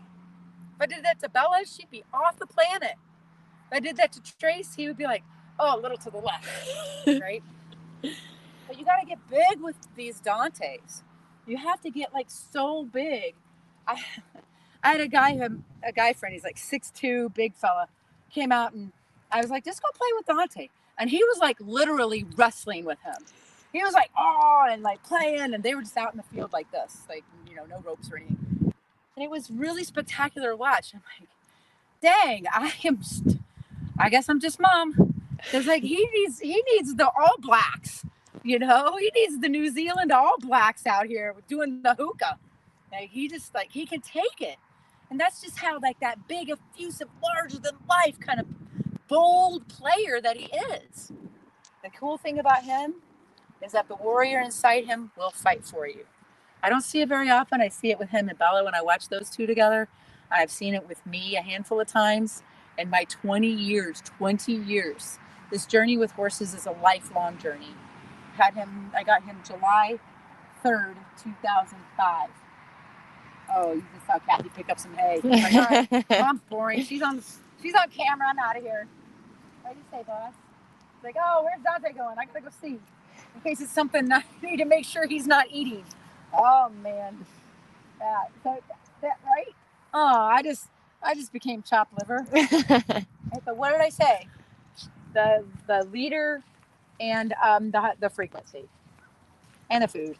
D: If I did that to Bella, she'd be off the planet. If I did that to Trace, he would be like, oh, a little to the left, right? But you got to get big with these Dantes. You have to get like so big. I had a guy friend, he's like 6'2", big fella, came out and I was like, just go play with Dante. And he was like literally wrestling with him. He was like, oh, and like playing, and they were just out in the field like this, like, you know, no ropes or anything. And it was really spectacular to watch. I'm like, dang, I guess I'm just mom. It's like he needs the All Blacks, you know, he needs the New Zealand All Blacks out here doing the hookah. Like he just like he can take it. And that's just how like that big, effusive, larger than life kind of bold player that he is. The cool thing about him is that the warrior inside him will fight for you. I don't see it very often. I see it with him and Bella when I watch those two together. I've seen it with me a handful of times. In my 20 years, this journey with horses is a lifelong journey. I got him July 3rd, 2005. Oh, you just saw Kathy pick up some hay. She's like, all right, mom's boring. She's on camera. I'm out of here. What do you say, boss? It's like, oh, where's Dante going? I gotta go see. In case it's something I need to make sure he's not eating. Oh man. That right? Oh, I just became chopped liver. But what did I say? The leader and the frequency and the food.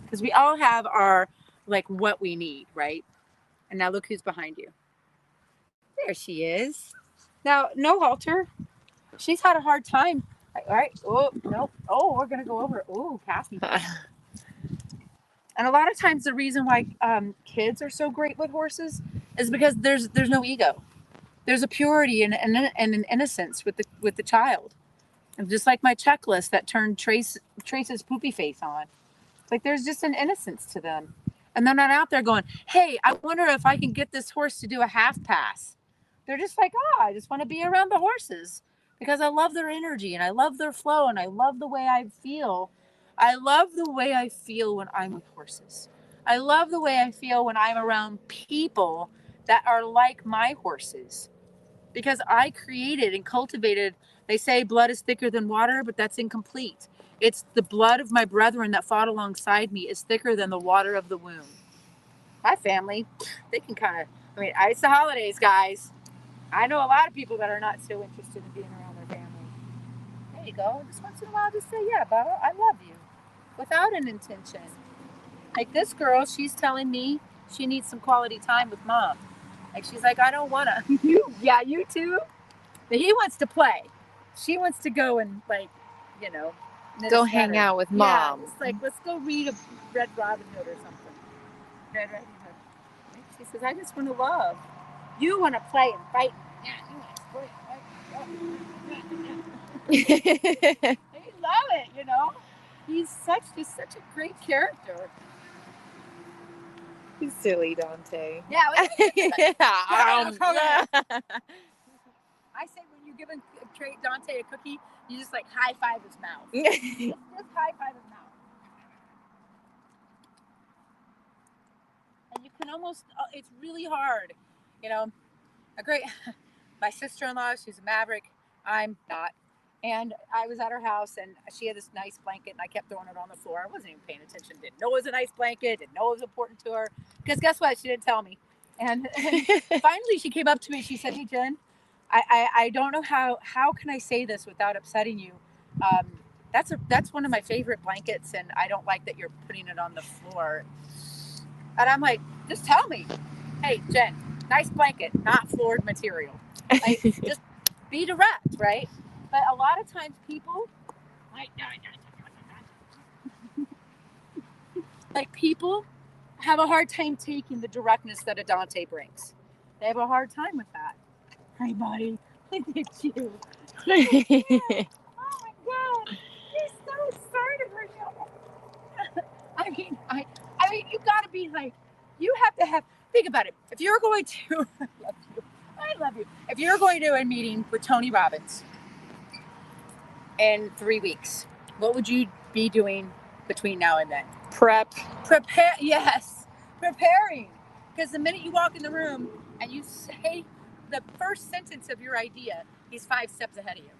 D: Because we all have our like what we need, right? And now look who's behind you. There she is. Now, no halter. She's had a hard time. All right. Oh, nope. Oh, we're going to go over. Oh, Cassie. And a lot of times the reason why kids are so great with horses is because there's no ego. There's a purity and an innocence with the child. And just like my checklist that turned Trace's poopy face on. Like there's just an innocence to them. And they're not out there going, hey, I wonder if I can get this horse to do a half pass. They're just like, oh, I just want to be around the horses because I love their energy and I love their flow and I love the way I feel. I love the way I feel when I'm with horses. I love the way I feel when I'm around people that are like my horses because I created and cultivated. They say blood is thicker than water, but that's incomplete. It's the blood of my brethren that fought alongside me is thicker than the water of the womb. My family, they can kind of, it's the holidays, guys. I know a lot of people that are not so interested in being around their family. There you go. Just once in a while, just say, yeah, Bubba, I love you. Without an intention. Like this girl, she's telling me she needs some quality time with mom. Like she's like, I don't want to. You too? But he wants to play. She wants to go and like, you know,
C: Go hang out with mom.
D: Yeah, it's like, let's go read a Red Robin Hood or something. Red Robin Hood. She says, I just want to love. You want to play and fight. Yeah, you want to play and fight. They love it, you know. He's such a great character.
C: He's silly, Dante.
D: Yeah.
C: Yeah.
D: I say when you give Dante a cookie, you just like high five his mouth. Just high five his mouth. And you can almost, it's really hard. You know, my sister-in-law, she's a maverick. I'm not. And I was at her house and she had this nice blanket and I kept throwing it on the floor. I wasn't even paying attention. Didn't know it was a nice blanket. Didn't know it was important to her. Because guess what? She didn't tell me. And finally she came up to me. She said, hey, Jen, I don't know how can I say this without upsetting you. That's one of my favorite blankets and I don't like that you're putting it on the floor. And I'm like, just tell me. Hey, Jen, nice blanket, not floored material. Like, just be direct, right? But a lot of times people, people have a hard time taking the directness that a Dante brings. They have a hard time with that. Hey, buddy, look at you. Oh my God, you're so excited right now. I mean, you gotta be like, you have to have. Think about it. If you're going to, I love you. If you're going to a meeting with Tony Robbins in 3 weeks, what would you be doing between now and then? Prepare. Yes, preparing. Because the minute you walk in the room and you say the first sentence of your idea, he's 5 steps ahead of you,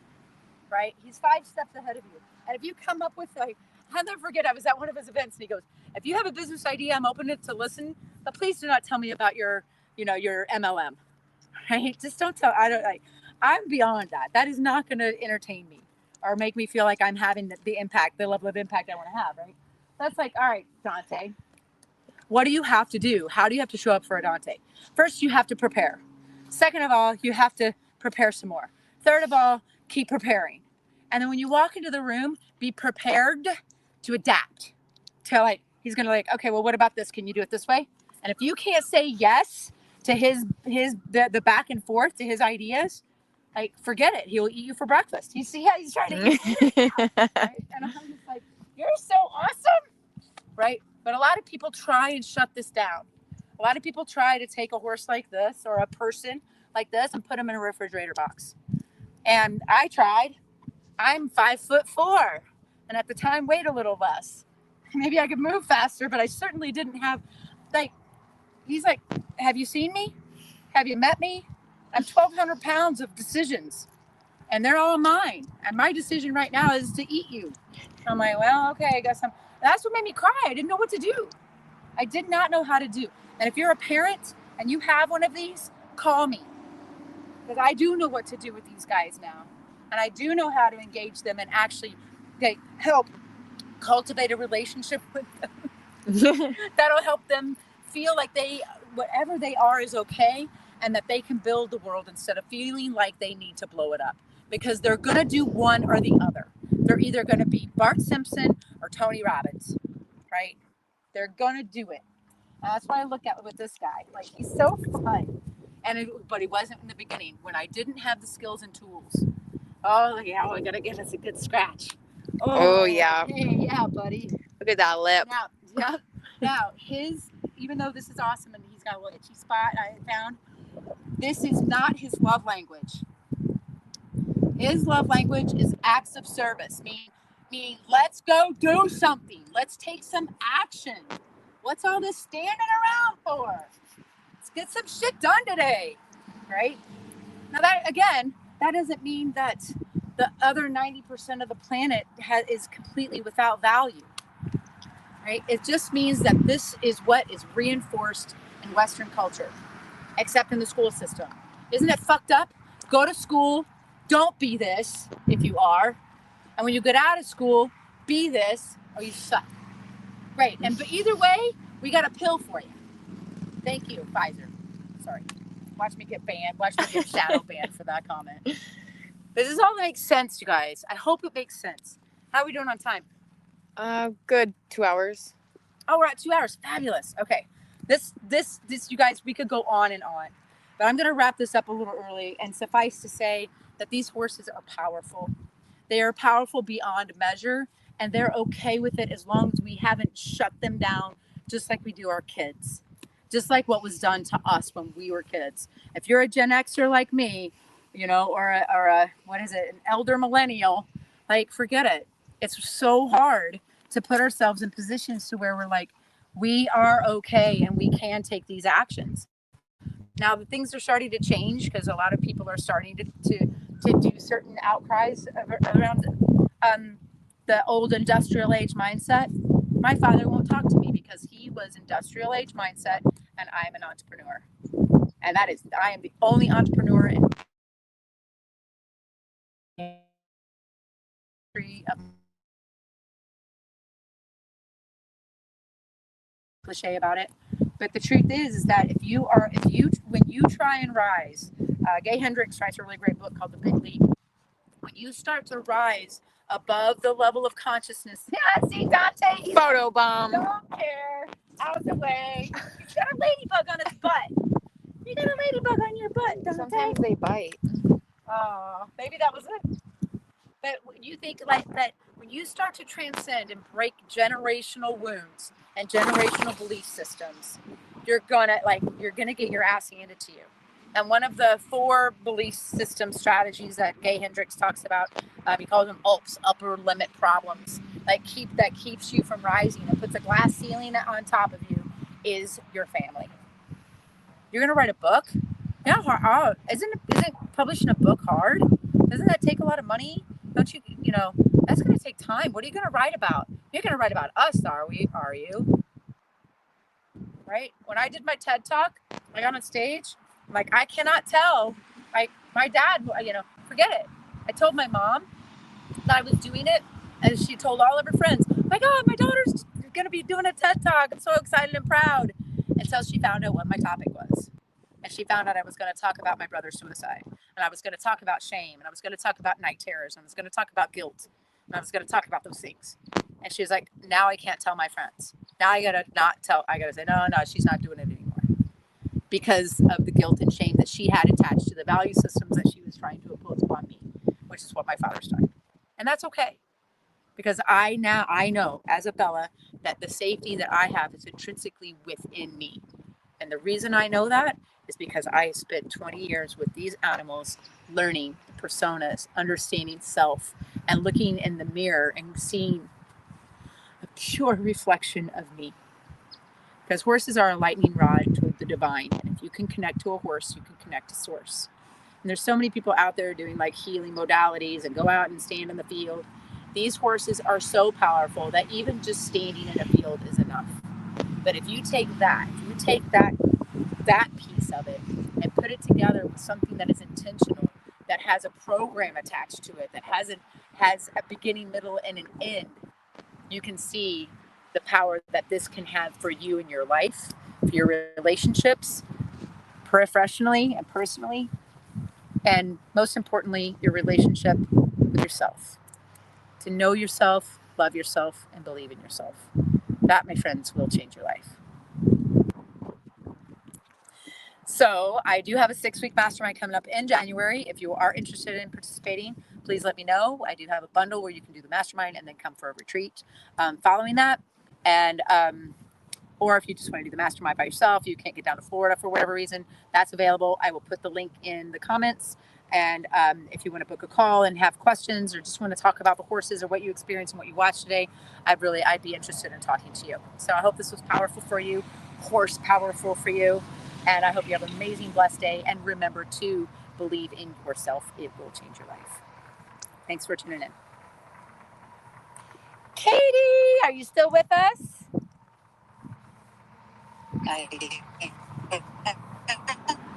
D: right? He's 5 steps ahead of you. And if you come up with like, I'll never forget. I was at one of his events, and he goes, "If you have a business idea, I'm open to listen, but please do not tell me about your MLM, right? Just don't tell. I don't like. I'm beyond that. That is not going to entertain me or make me feel like I'm having the impact, the level of impact I want to have, right? That's like, all right, Dante, what do you have to do? How do you have to show up for a Dante? First, you have to prepare. Second of all, you have to prepare some more. Third of all, keep preparing. And then when you walk into the room, be prepared to adapt. To like, he's gonna like, okay, well, what about this? Can you do it this way? And if you can't say yes to the back and forth to his ideas, like forget it. He will eat you for breakfast. You see how he's trying to eat you now, right? And I'm just like, you're so awesome, right? But a lot of people try and shut this down. A lot of people try to take a horse like this or a person like this and put them in a refrigerator box. And I tried. I'm 5'4", and at the time weighed a little less. Maybe I could move faster, but I certainly didn't have like. He's like, have you seen me? Have you met me? I'm 1,200 pounds of decisions, and they're all mine. And my decision right now is to eat you. I'm like, well, okay, I guess that's what made me cry. I didn't know what to do. I did not know how to do. And if you're a parent and you have one of these, call me. Because I do know what to do with these guys now. And I do know how to engage them and actually help cultivate a relationship with them. That'll help them feel like whatever they are is okay, and that they can build the world instead of feeling like they need to blow it up. Because they're going to do one or the other. They're either going to be Bart Simpson or Tony Robbins, right? They're going to do it. And that's what I look at with this guy. Like, he's so fun. But he wasn't in the beginning when I didn't have the skills and tools. Oh, yeah, we got to give us a good scratch.
C: Oh, yeah.
D: Hey, yeah, buddy.
C: Look at that lip.
D: Now, even though this is awesome and he's got a little itchy spot I found, this is not his love language. His love language is acts of service. Meaning, let's go do something. Let's take some action. What's all this standing around for? Let's get some shit done today, right? Now that doesn't mean that the other 90% of the planet is completely without value, right? It just means that this is what is reinforced in Western culture, except in the school system. Isn't it fucked up? Go to school, don't be this if you are. And when you get out of school, be this or you suck. Right, but either way, we got a pill for you. Thank you, Pfizer. Sorry. Watch me get banned. Watch me get shadow banned for that comment. This is all makes sense, you guys. I hope it makes sense. How are we doing on time?
C: Good. 2 hours.
D: Oh, we're at 2 hours. Fabulous. Okay. This, you guys, we could go on and on. But I'm going to wrap this up a little early and suffice to say that these horses are powerful. They are powerful beyond measure, and they're okay with it as long as we haven't shut them down just like we do our kids. Just like what was done to us when we were kids. If you're a Gen Xer like me, or a an elder millennial, like, forget it. It's so hard to put ourselves in positions to where we're like, we are okay and we can take these actions. Now the things are starting to change because a lot of people are starting to do certain outcries around the old industrial age mindset. My father won't talk to me because he was industrial age mindset and I'm an entrepreneur. And I am the only entrepreneur in of cliche about it, but the truth is that when you try and rise, Gay Hendricks writes a really great book called The Big Leap. When you start to rise above the level of consciousness, see Dante,
C: Photo bomb.
D: Don't care, out of the way. He's got a ladybug on his butt. You got a ladybug on your butt, Dante.
C: Sometimes they bite.
D: Oh, maybe that was it. But when you think like that, when you start to transcend and break generational wounds and generational belief systems, you're gonna get your ass handed to you. And one of the 4 belief system strategies that Gay Hendricks talks about, he calls them ULPs, upper limit problems, that keeps you from rising and puts a glass ceiling on top of you, is your family. You're gonna write a book? Yeah, isn't publishing a book hard? Doesn't that take a lot of money? Don't you, that's going to take time. What are you going to write about? You're going to write about us, are you? Right? When I did my TED Talk, I got on stage, like, I cannot tell, like, my dad, forget it. I told my mom that I was doing it, and she told all of her friends, my God, my daughter's going to be doing a TED Talk. I'm so excited and proud. Until she found out what my topic was. And she found out I was going to talk about my brother's suicide. And I was going to talk about shame. And I was going to talk about night terrors. And I was going to talk about guilt. And I was going to talk about those things. And she was like, now I can't tell my friends. Now I got to not tell. I got to say, no, she's not doing it anymore. Because of the guilt and shame that she had attached to the value systems that she was trying to impose upon me, which is what my father started. And that's okay. Because I know as a Bella that the safety that I have is intrinsically within me. And the reason I know that is because I spent 20 years with these animals, learning the personas, understanding self, and looking in the mirror and seeing a pure reflection of me. Because horses are a lightning rod toward the divine. And if you can connect to a horse, you can connect to source. And there's so many people out there doing like healing modalities and go out and stand in the field. These horses are so powerful that even just standing in a field is enough. But if you take that piece of it and put it together with something that is intentional, that has a program attached to it, that has a beginning, middle, and an end, you can see the power that this can have for you in your life, for your relationships, professionally and personally, and most importantly, your relationship with yourself. To know yourself, love yourself, and believe in yourself. That, my friends, will change your life. So I do have a 6-week mastermind coming up in January. If you are interested in participating, please let me know. I do have a bundle where you can do the mastermind and then come for a retreat following that. And or if you just want to do the mastermind by yourself, you can't get down to Florida for whatever reason, that's available. I will put the link in the comments. And if you want to book a call and have questions or just want to talk about the horses or what you experienced and what you watched today, I'd be interested in talking to you. So I hope this was powerful for you, horse powerful for you. And I hope you have an amazing, blessed day. And remember to believe in yourself. It will change your life. Thanks for tuning in. Katie, are you still with us?